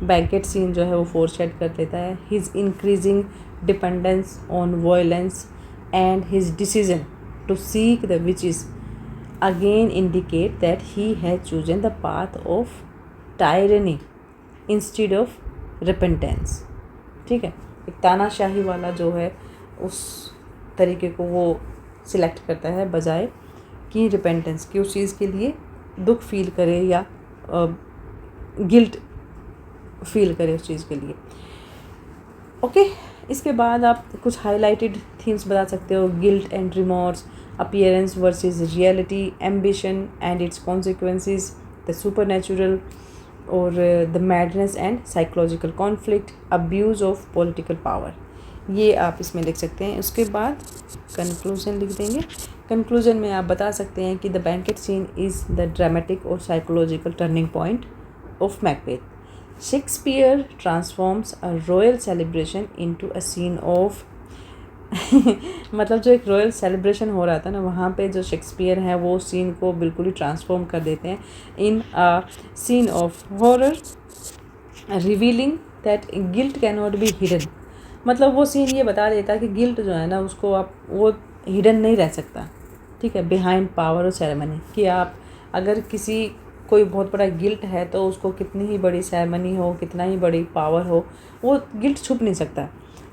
बैंकेट सीन जो है वो फोरशैड कर देता है। His increasing dependence on violence and his decision to seek the witches again indicate that he has chosen the path of tyranny instead of repentance. ठीक है, एक तानाशाही वाला जो है उस तरीके को वो सिलेक्ट करता है बजाय कि रिपेंटेंस की, उस चीज़ के लिए दुख फील करे या गिल्ट फील करे उस चीज़ के लिए। ओके, इसके बाद आप कुछ हाईलाइटेड थीम्स बता सकते हो। Guilt and remorse, appearance versus reality, ambition and its consequences, the supernatural और the madness and psychological conflict, abuse of political power, ये आप इसमें लिख सकते हैं। उसके बाद कंक्लूजन लिख देंगे। कंक्लूजन में आप बता सकते हैं कि the banquet scene is the dramatic और psychological turning point of Macbeth. Shakespeare transforms a royal celebration into a scene of मतलब जो एक रॉयल सेलिब्रेशन हो रहा था ना वहाँ पे जो शेक्सपियर है वो सीन को बिल्कुल ही ट्रांसफॉर्म कर देते हैं in a scene of horror, revealing that guilt can not be hidden. मतलब वो सीन ये बता देता है कि गिल्ट जो है ना उसको आप वो हिडन नहीं रह सकता। ठीक है, बिहाइंड पावर और सेरेमनी, कि आप अगर कोई बहुत बड़ा गिल्ट है तो उसको कितनी ही बड़ी सेरेमनी हो, कितना ही बड़ी पावर हो, वो गिल्ट छुप नहीं सकता।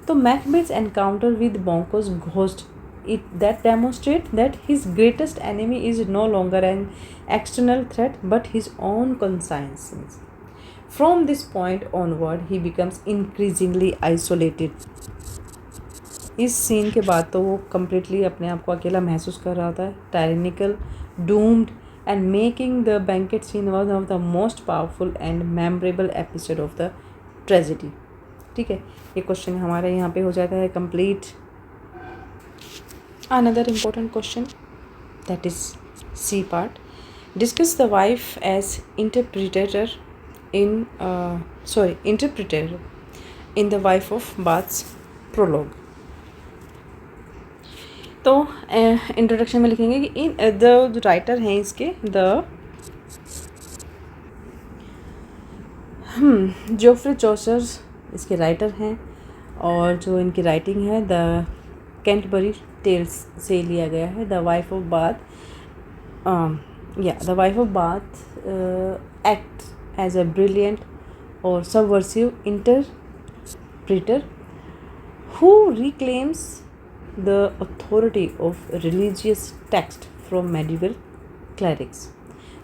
तो Macbeth's encounter with Banquo's ghost it that demonstrate that his greatest enemy is no longer an external threat but his own conscience. From this point onward he becomes increasingly isolated. इस scene के बाद तो वो completely अपने आप को अकेला महसूस कर रहा था, tyrannical, doomed and making the banquet scene one of the most powerful and memorable episode of the tragedy. ठीक है, ये क्वेश्चन हमारे यहाँ पे हो जाता है complete. Another important question, that is C part. Discuss the wife as interpreter in the Wife of Bath's prologue. तो इंट्रोडक्शन में लिखेंगे कि इन द राइटर हैं इसके जोफ्रे चौसर इसके राइटर हैं और जो इनकी राइटिंग है द कैंटरबरी टेल्स से लिया गया है। The wife of Bath act as a brilliant और subversive interpreter who reclaims the authority of religious text from medieval clerics.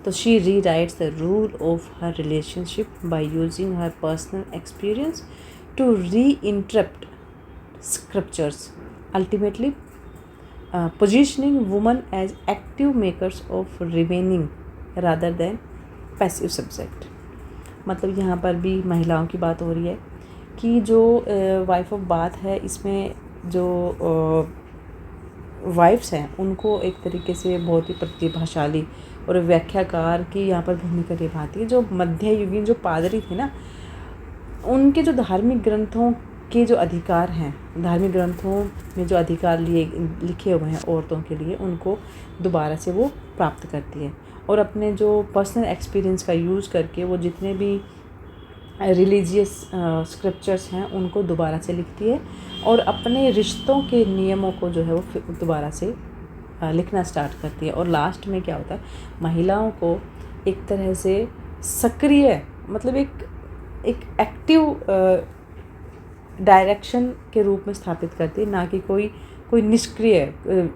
So she rewrites the rule of her relationship by using her personal experience to reinterpret scriptures, ultimately positioning women as active makers of remaining rather than passive subject. मतलब यहाँ पर भी महिलाओं की बात हो रही है कि जो वाइफ ऑफ बाथ है इसमें जो वाइफ्स हैं उनको एक तरीके से बहुत ही प्रतिभाशाली और व्याख्याकार की यहाँ पर भूमिका निभाती है। जो मध्ययुगीन जो पादरी थे ना उनके जो धार्मिक ग्रंथों के जो अधिकार हैं, धार्मिक ग्रंथों में जो अधिकार लिखे हुए हैं औरतों के लिए, उनको दोबारा से वो प्राप्त करती है और अपने जो पर्सनल एक्सपीरियंस का यूज़ करके वो जितने भी रिलीजियस स्क्रिप्चर्स हैं उनको दोबारा से लिखती है और अपने रिश्तों के नियमों को जो है वो दोबारा से लिखना स्टार्ट करती है। और लास्ट में क्या होता है, महिलाओं को एक तरह से सक्रिय मतलब एक एक्टिव डायरेक्शन के रूप में स्थापित करती है, ना कि कोई कोई निष्क्रिय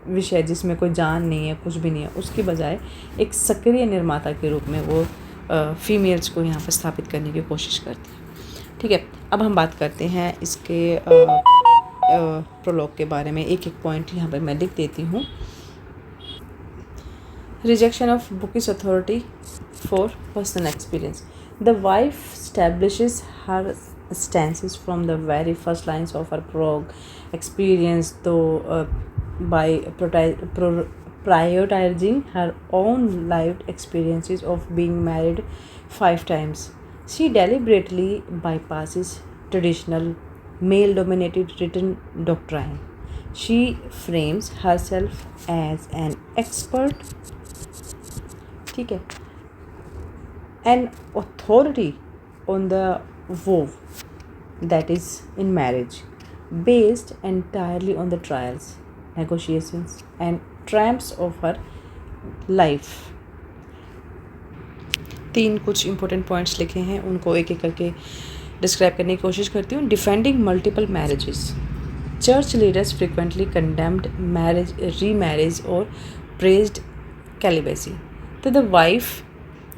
विषय जिसमें कोई जान नहीं है, कुछ भी नहीं है, उसकी बजाय एक सक्रिय निर्माता के रूप में वो फीमेल्स को यहाँ पर स्थापित करने की कोशिश करती है। ठीक है, अब हम बात करते हैं इसके प्रोलॉग के बारे में। एक एक पॉइंट यहाँ पर मैं लिख देती हूँ। Rejection of Buki's authority for personal experience. The wife establishes her stances from the very first lines of her prologue experience, though by prioritizing her own lived experiences of being married 5 times. She deliberately bypasses traditional male-dominated written doctrine. She frames herself as an expert, ठीक है, an authority on the vow that is in marriage, based entirely on the trials, negotiations and triumphs of her life. 3 कुछ important points लिखे हैं, उनको एक एक करके describe करने की कोशिश करती हूँ। Defending multiple marriages, church leaders frequently condemned marriage, remarriage और प्रेज्ड कैलिबेसी। तो द वाइफ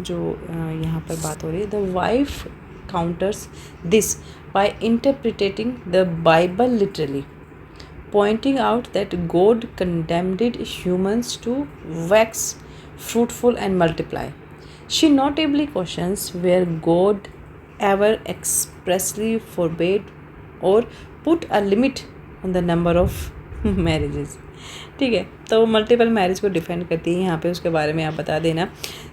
जो यहाँ पर बात हो रही है, the wife counters this by interpreting the Bible literally, pointing out that God condemned humans to wax fruitful and multiply. She notably questions where God ever expressly forbade or put a limit on the number of marriages. ठीक है, तो multiple marriage को defend करती है यहाँ पे, उसके बारे में आप बता देना।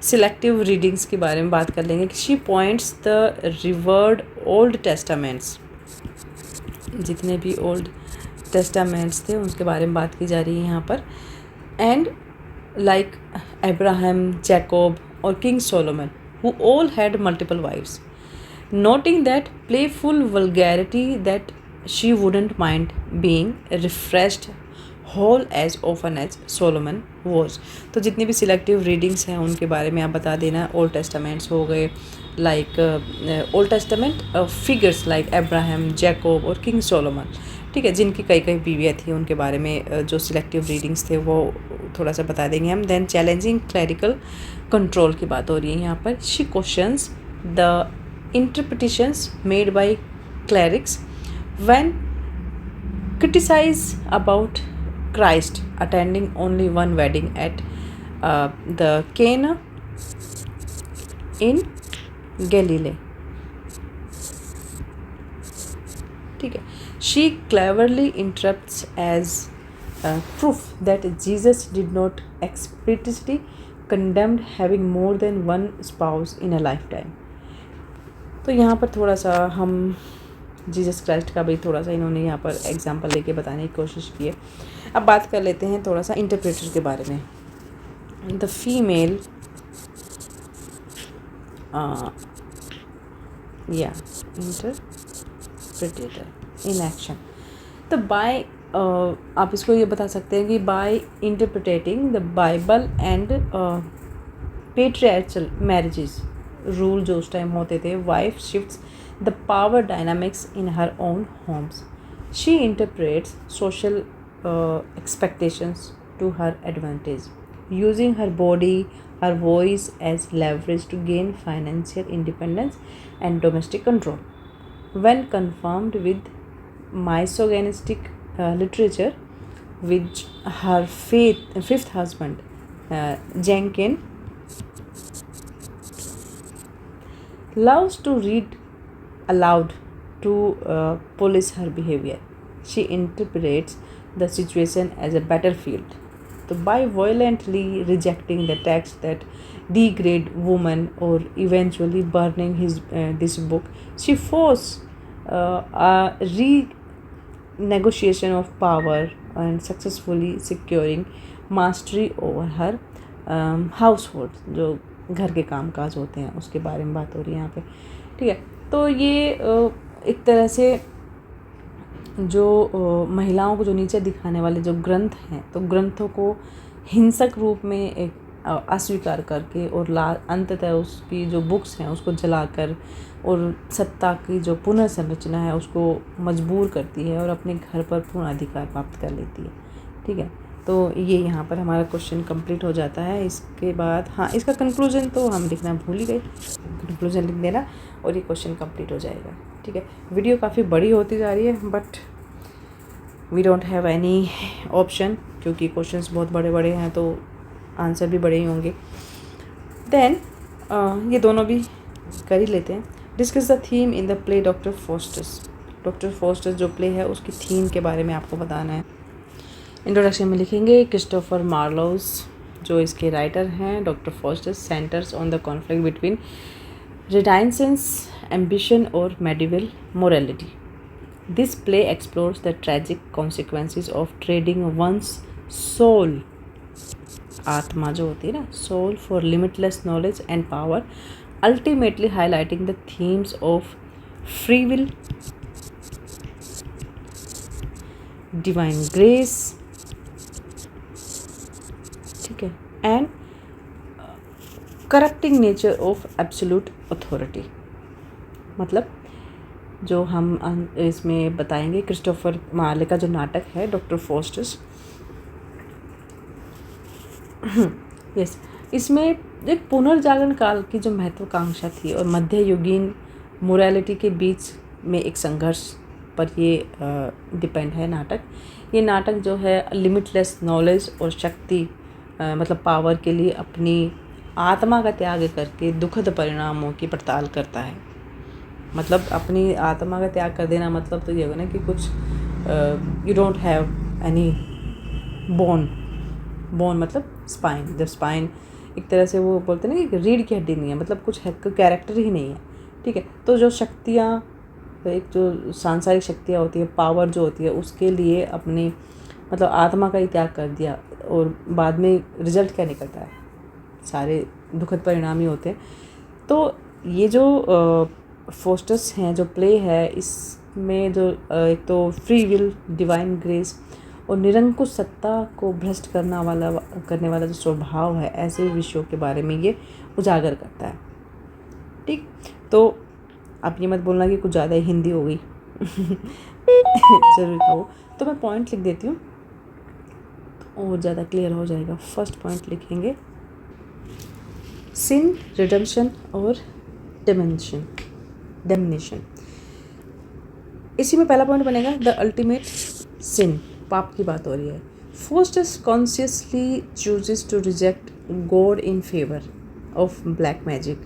सिलेक्टिव रीडिंग्स के बारे में बात कर लेंगे। She points the revered old testaments, जितने भी ओल्ड टेस्टामेंट्स थे उसके बारे में बात की जा रही है यहाँ पर। एंड लाइक अब्राहम, जैकोब और King Solomon who all had multiple wifes, noting that playful vulgarity that she wouldn't mind being refreshed whole as often as Solomon was. तो जितनी भी सिलेक्टिव रीडिंग्स हैं उनके बारे में आप बता देना। ओल्ड टेस्टामेंट्स हो गए, like old testament figures like Abraham, Jacob और किंग सोलोमन, ठीक है, जिनकी कई कई बीवियाँ थी, उनके बारे में जो सिलेक्टिव रीडिंग्स थे वो थोड़ा सा बता देंगे हम। देन चैलेंजिंग क्लैरिकल कंट्रोल की बात हो रही है यहाँ पर। She questions the interpretations made by clerics when criticize about Christ attending only one wedding at the Cana in Galilee. ठीक है, she cleverly interrupts as proof that Jesus did not explicitly condemn having more than one spouse in a lifetime. तो यहाँ पर थोड़ा सा हम Jesus Christ का भी थोड़ा सा इन्होंने यहाँ पर एग्जाम्पल लेके बताने की कोशिश की है। अब बात कर लेते हैं थोड़ा सा इंटरप्रेटर के बारे में। The female interpreter in action, तो बाय आप इसको ये बता सकते हैं कि by interpreting the Bible and patriarchal marriages rule जो उस टाइम होते थे, wife shifts the power dynamics in her own homes. She interprets social expectations to her advantage, using her body, her voice as leverage to gain financial independence and domestic control. When confirmed with misogynistic literature, which her fifth husband, Jenkins, loves to read aloud to police her behavior, she interprets the situation as a battlefield. So by violently rejecting the text that degrade women or eventually burning this book, she forces a renegotiation of power and successfully securing mastery over her household. जो घर के काम काज होते हैं उसके बारे में बात हो रही है यहाँ पे, ठीक है। तो ये एक तरह से जो महिलाओं को जो नीचे दिखाने वाले जो ग्रंथ हैं, तो ग्रंथों को हिंसक रूप में एक अस्वीकार करके और अंततः उसकी जो बुक्स हैं उसको जलाकर और सत्ता की जो पुनर्संरचना है उसको मजबूर करती है और अपने घर पर पूर्ण अधिकार प्राप्त कर लेती है। ठीक है, तो ये यहाँ पर हमारा क्वेश्चन कंप्लीट हो जाता है। इसके बाद हाँ, इसका कंक्लूजन तो हम लिखना भूल ही गए, कंक्लूजन लिख देना और ये क्वेश्चन कंप्लीट हो जाएगा। ठीक है, वीडियो काफ़ी बड़ी होती जा रही है but we don't have any option, क्योंकि क्वेश्चंस बहुत बड़े बड़े हैं तो आंसर भी बड़े ही होंगे। देन ये दोनों भी कर ही लेते हैं। Discuss the theme in the play doctor fosters. Doctor fosters जो प्ले है उसकी थीम के बारे में आपको बताना है। इंट्रोडक्शन में लिखेंगे क्रिस्टोफर मार्लोस जो इसके राइटर हैं। Doctor Faustus centres on the conflict between renaissance ambition और medieval morality. This play explores the tragic consequences of trading one's soul, आत्मा जो होती है ना, soul for limitless knowledge and power, ultimately highlighting the themes of free will, divine grace, ठीक है, and corrupting nature of absolute authority. मतलब जो हम इसमें बताएंगे क्रिस्टोफर मार्ले का जो नाटक है डॉक्टर फॉस्टर्स, यस, इसमें एक पुनर्जागरण काल की जो महत्वाकांक्षा थी और मध्ययुगीन मोरालिटी के बीच में एक संघर्ष पर ये डिपेंड है नाटक। ये नाटक जो है लिमिटलेस नॉलेज और शक्ति मतलब पावर के लिए अपनी आत्मा का त्याग करके दुखद परिणामों की पड़ताल करता है। मतलब अपनी आत्मा का त्याग कर देना मतलब तो ये होगा ना कि कुछ you don't have any bone मतलब स्पाइन। जब स्पाइन एक तरह से वो बोलते हैं ना कि रीढ़ की हड्डी नहीं है, मतलब कुछ है, कैरेक्टर ही नहीं है। ठीक है, तो जो शक्तियाँ, एक जो सांसारिक शक्तियाँ होती है, पावर जो होती है, उसके लिए अपनी मतलब आत्मा का ही त्याग कर दिया और बाद में रिजल्ट क्या निकलता है, सारे दुखद परिणाम ही होते हैं। तो ये जो फॉस्टर्स हैं जो प्ले है, इसमें जो एक तो फ्री विल, डिवाइन ग्रेस और निरंकुश सत्ता को भ्रष्ट करने वाला जो स्वभाव है, ऐसे विषयों के बारे में ये उजागर करता है। ठीक, तो आप ये मत बोलना कि कुछ ज़्यादा हिंदी हो गई ज़रूर हो, तो मैं पॉइंट लिख देती हूँ और ज़्यादा क्लियर हो जाएगा। फर्स्ट पॉइंट लिखेंगे सिन, रिडेम्पशन और डेमिनेशन। इसी में पहला पॉइंट बनेगा द अल्टीमेट सिन, पाप की बात हो रही है। Faustus consciously chooses to reject God in favour of black magic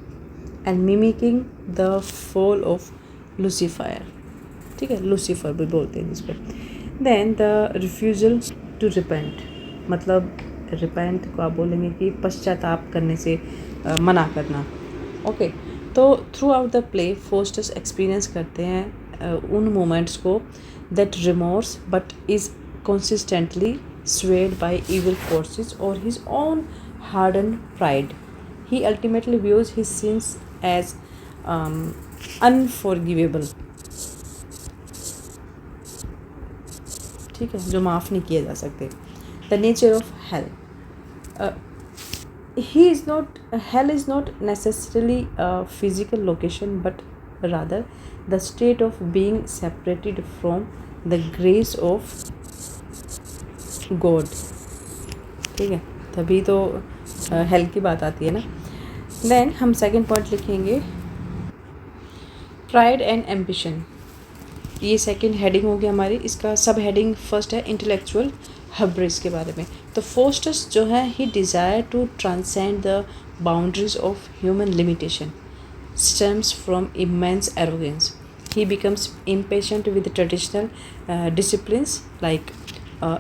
and mimicking the fall of Lucifer. ठीक है, लूसीफर भी बोलते हैं इस पर। Then the refusal to repent, मतलब रिपेंट को आप बोलेंगे कि पश्चाताप करने से मना करना। ओके, तो through out the play fosters experience करते हैं उन मोमेंट्स को that remorse but is consistently swayed by evil forces or his own hardened pride. He ultimately views his sins as unforgivable, ठीक है, जो माफ़ नहीं किए जा सकते। The nature of hell. Hell is not necessarily a physical location but rather the state of being separated from the grace of God. ठीक है, तभी तो हेल्थ की बात आती है ना। देन हम सेकंड पॉइंट लिखेंगे प्राइड एंड एम्बिशन। ये सेकंड हेडिंग होगी हमारी। इसका सब हेडिंग फर्स्ट है इंटेलेक्चुअल हब्रिस के बारे में। तो फॉस्टर्स जो है ही desire to transcend the boundaries of human limitation stems from immense arrogance. He becomes impatient with traditional disciplines like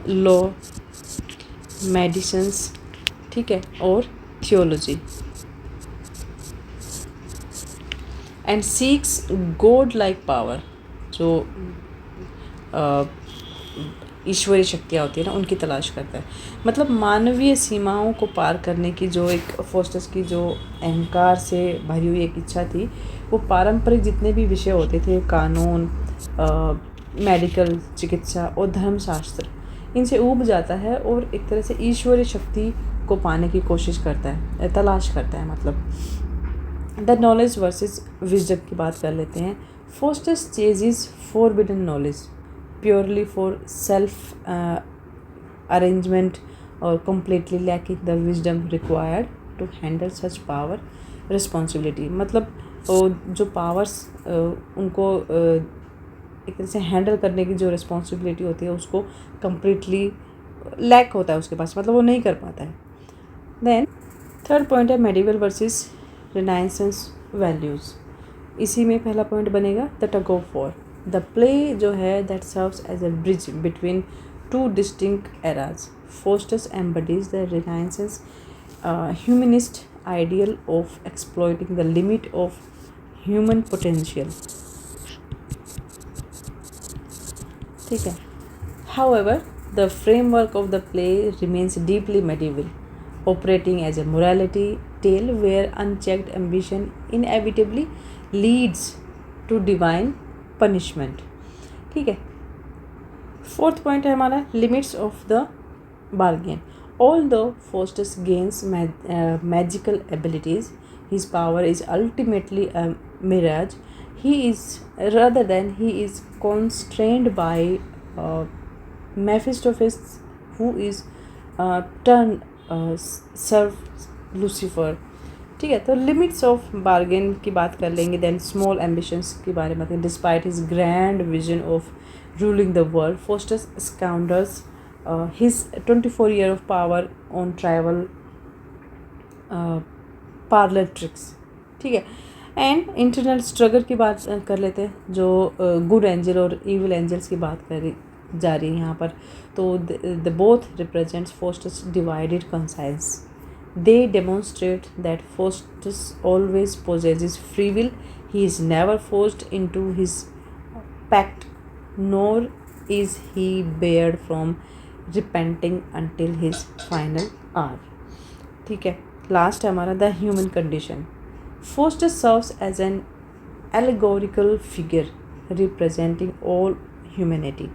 law, medicines, ठीक है, और theology, and seeks God-like power, जो ईश्वरीय शक्तियाँ होती है ना, उनकी तलाश करता है। मतलब मानवीय सीमाओं को पार करने की जो एक फॉस्टर्स की जो अहंकार से भरी हुई एक इच्छा थी, वो पारंपरिक जितने भी विषय होते थे, कानून, मेडिकल, चिकित्सा और धर्मशास्त्र, इनसे ऊब जाता है और एक तरह से ईश्वरीय शक्ति को पाने की कोशिश करता है, तलाश करता है। मतलब द नॉलेज वर्सेस विजडम की बात कर लेते हैं। Fosters ceases forbidden knowledge purely for self arrangement or completely lacking the wisdom required to handle such power responsibility. मतलब जो पावर्स उनको एक तरह से हैंडल करने की जो रिस्पॉन्सिबिलिटी होती है उसको कम्प्लीटली लैक होता है उसके पास, मतलब वो नहीं कर पाता है. देन थर्ड पॉइंट है मेडिवल वर्सेस रिनाइसेंस वैल्यूज़. इसी में पहला पॉइंट बनेगा the tug of war. The play जो है that serves as a bridge between two distinct eras. Faustus embodies the renaissance humanist ideal of exploiting the limit of human potential. ठीक है. However, the framework of the play remains deeply medieval, operating as a morality tale where unchecked ambition inevitably leads to divine punishment. ठीक है. Fourth point है हमारा limits of the bargain. Although Faustus gains magical abilities, his power is ultimately a mirage. He is constrained by Mephistopheles, who is serve Lucifer. ठीक है. तो limits of bargain की बात कर लेंगे. देन स्मॉल एम्बिशंस के बारे में. Despite his grand vision of ruling the world, Faustus squanders his 24 year of power on travel parlor tricks. ठीक है. एंड इंटरनल स्ट्रगल की बात कर लेते हैं, जो गुड एंजल और इविल एंजल्स की बात करी जा रही है यहाँ पर. तो the both represents Faustus divided conscience. They demonstrate that Faustus always possesses free will. He is never forced into his pact, nor is he barred from repenting until his final hour. ठीक है. Last है हमारा the human condition. Faustus serves as an allegorical figure representing all humanity,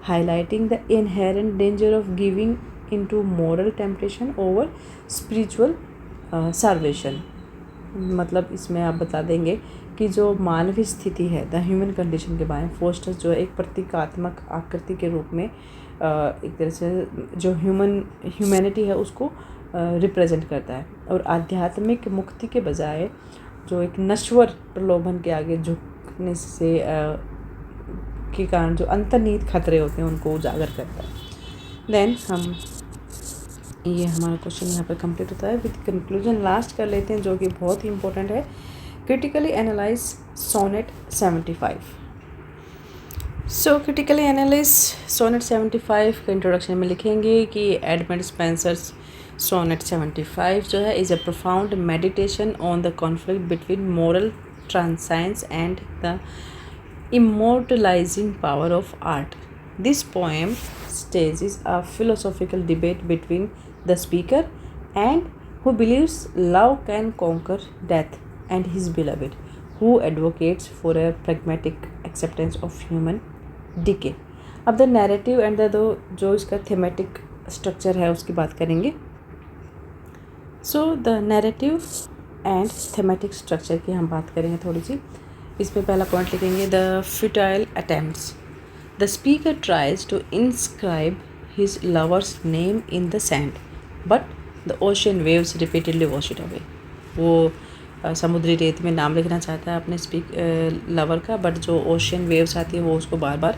highlighting the inherent danger of giving into moral temptation over spiritual salvation. मतलब इसमें आप बता देंगे कि जो मानवीय स्थिति है, द ह्यूमन कंडीशन के बारे में Faustus जो एक प्रतीकात्मक आकृति के रूप में एक तरह से जो ह्यूमैनिटी है उसको रिप्रेजेंट करता है. और आध्यात्मिक मुक्ति के बजाय जो एक नश्वर प्रलोभन के आगे झुकने से के कारण जो अंतर्निहित खतरे होते हैं उनको उजागर करता है. देन ये हमारा क्वेश्चन यहाँ पर कंप्लीट होता है. विद कंक्लूजन लास्ट कर लेते हैं, जो कि बहुत ही इंपॉर्टेंट है. Critically analyse sonnet 75. So critically analyse sonnet 75 के इंट्रोडक्शन में लिखेंगे कि एडमंड स्पेंसर्स सोनेट 75 जो है is a profound meditation on the conflict between moral transience and the immortalizing power of art. This poem stages a philosophical debate between the speaker and who believes love can conquer death and his beloved who advocates for a pragmatic acceptance of human decay. अब the narrative and the जो इसका thematic structure है उसकी बात करेंगे. So the narrative and thematic structure की हम बात करेंगे थोड़ी सी. इसमें पहला पॉइंट लिखेंगे the futile attempts. The speaker tries to inscribe his lover's name in the sand but the ocean waves repeatedly wash it away. वो समुद्री रेत में नाम लिखना चाहता है अपने लवर का, बट जो ओशन वेव्स आती है वो उसको बार बार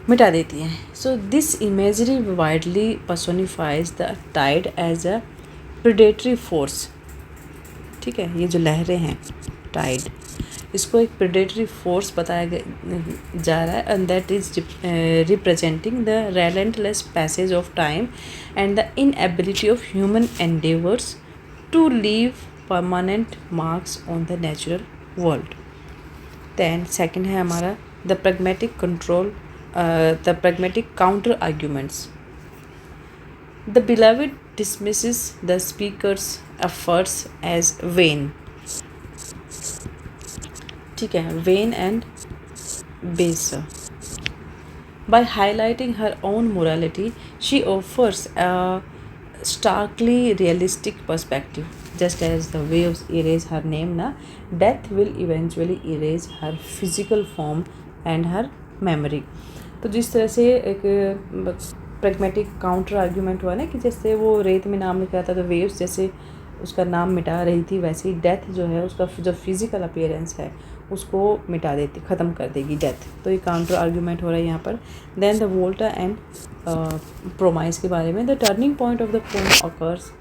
मिटा देती हैं. So this imagery widely personifies the tide as a predatory force. ठीक है. ये जो लहरें हैं टाइड, इसको एक प्रेडेटरी फोर्स बताया जा रहा है. And that is representing the relentless passage of time and the inability of human endeavours to leave permanent marks on the natural world. Then second है हमारा the pragmatic counter arguments. The beloved dismisses the speaker's efforts as vain. ठीक है. vain and baser. By highlighting her own morality, she offers a starkly realistic perspective. Just as the waves erase her name, death will eventually erase her physical form and her memory. तो जिस तरह से एक pragmatic counter argument हुआ ना कि जैसे वो रेत में नाम लिखा था तो वेव्स जैसे उसका नाम मिटा रही थी, वैसे ही डेथ जो है उसका जो फिज़िकल अपीयरेंस है उसको मिटा देती, ख़त्म कर देगी डेथ। तो ये काउंटर आर्ग्यूमेंट हो रहा है यहाँ पर। Then the volta and promise के बारे में, the turning point of the poem occurs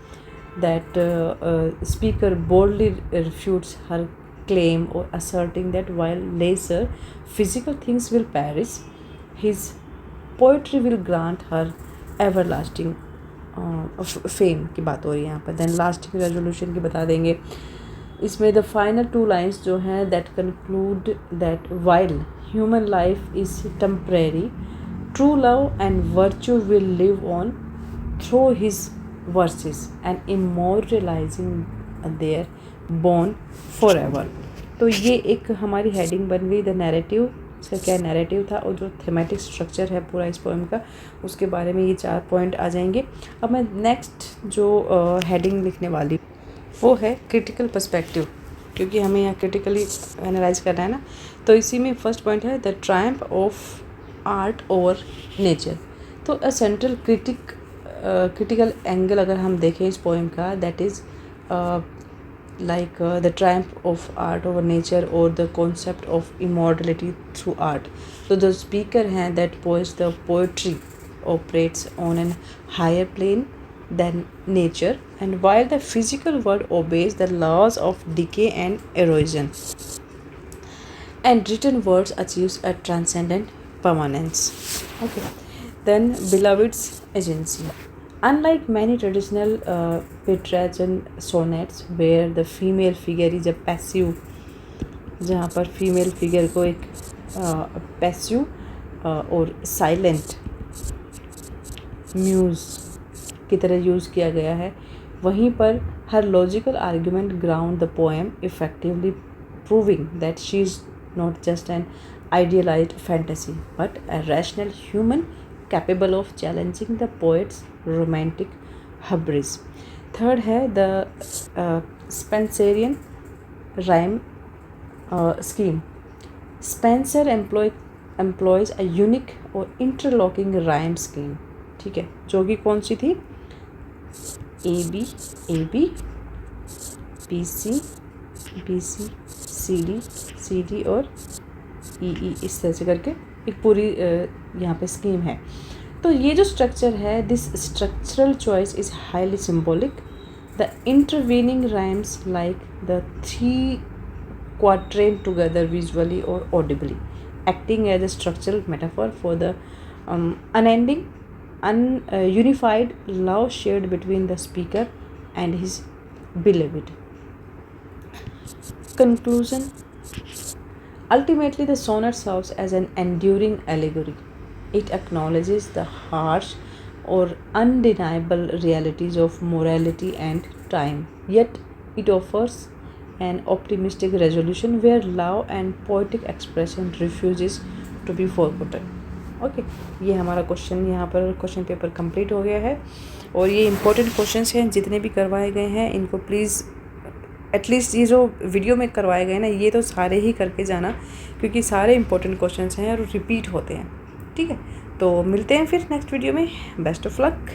that speaker boldly refutes her claim or asserting that while lesser physical things will perish, his poetry will grant her everlasting fame की बात हो रही है यहाँ पर। देन लास्टिंग रेजोल्यूशन की बता देंगे इसमें। द फाइनल 2 लाइन्स जो हैं that conclude that while human life is temporary, true love and virtue will live on through his verses and immortalizing their born for ever. तो ये एक हमारी हेडिंग बन गई, द नैरेटिव। इसका क्या नैरेटिव था और जो थीमेटिक स्ट्रक्चर है पूरा इस पोएम का, उसके बारे में ये 4 पॉइंट आ जाएंगे। अब मैं नेक्स्ट जो हेडिंग लिखने वाली वो है क्रिटिकल पर्सपेक्टिव, क्योंकि हमें यहाँ क्रिटिकली एनालाइज करना है ना। तो इसी में फर्स्ट पॉइंट है the Triumph of art over nature. तो अ सेंट्रल क्रिटिकल एंगल अगर हम देखें इस पोएम का, that is like the triumph of art over nature or the concept of immortality through art. So the speaker हैं that the poetry operates on an higher plane than nature, and while the physical world obeys the laws of decay and erosion, and written words achieves a transcendent permanence. Okay. Then beloved's agency. Unlike many traditional Petrarchan sonnets where the female figure is a passive, जहाँ पर female figure को एक passive और silent muse की तरह use किया गया है, वहीं पर her logical argument ground the poem effectively proving that she is not just an idealized fantasy but a rational human capable of challenging the poet's romantic hubris. Third है the Spencerian rhyme scheme. Spencer employs a unique or interlocking rhyme scheme, ठीक है, जो कि कौन सी थी, A B B C C D और E इस तरह से करके एक पूरी यहाँ पे स्कीम है। तो ये जो स्ट्रक्चर है, this structural choice is highly symbolic. The intervening rhymes like the 3 quatrain together visually और ऑडिबली, acting as a structural metaphor for the unending, unified love shared between the speaker and his beloved. Conclusion. Ultimately, the sonnet serves as an enduring allegory. It acknowledges the harsh or undeniable realities of morality and time, yet it offers an optimistic resolution where love and poetic expression refuses to be forgotten. Okay, ये हमारा question यहाँ पर question paper complete हो गया है। और ये important questions हैं जितने भी करवाए गए हैं, इनको प्लीज़ एटलीस्ट ये जो वीडियो में करवाए गए ना, ये तो सारे ही करके जाना, क्योंकि सारे इंपॉर्टेंट क्वेश्चंस हैं और रिपीट होते हैं। ठीक है, तो मिलते हैं फिर नेक्स्ट वीडियो में। Best of luck.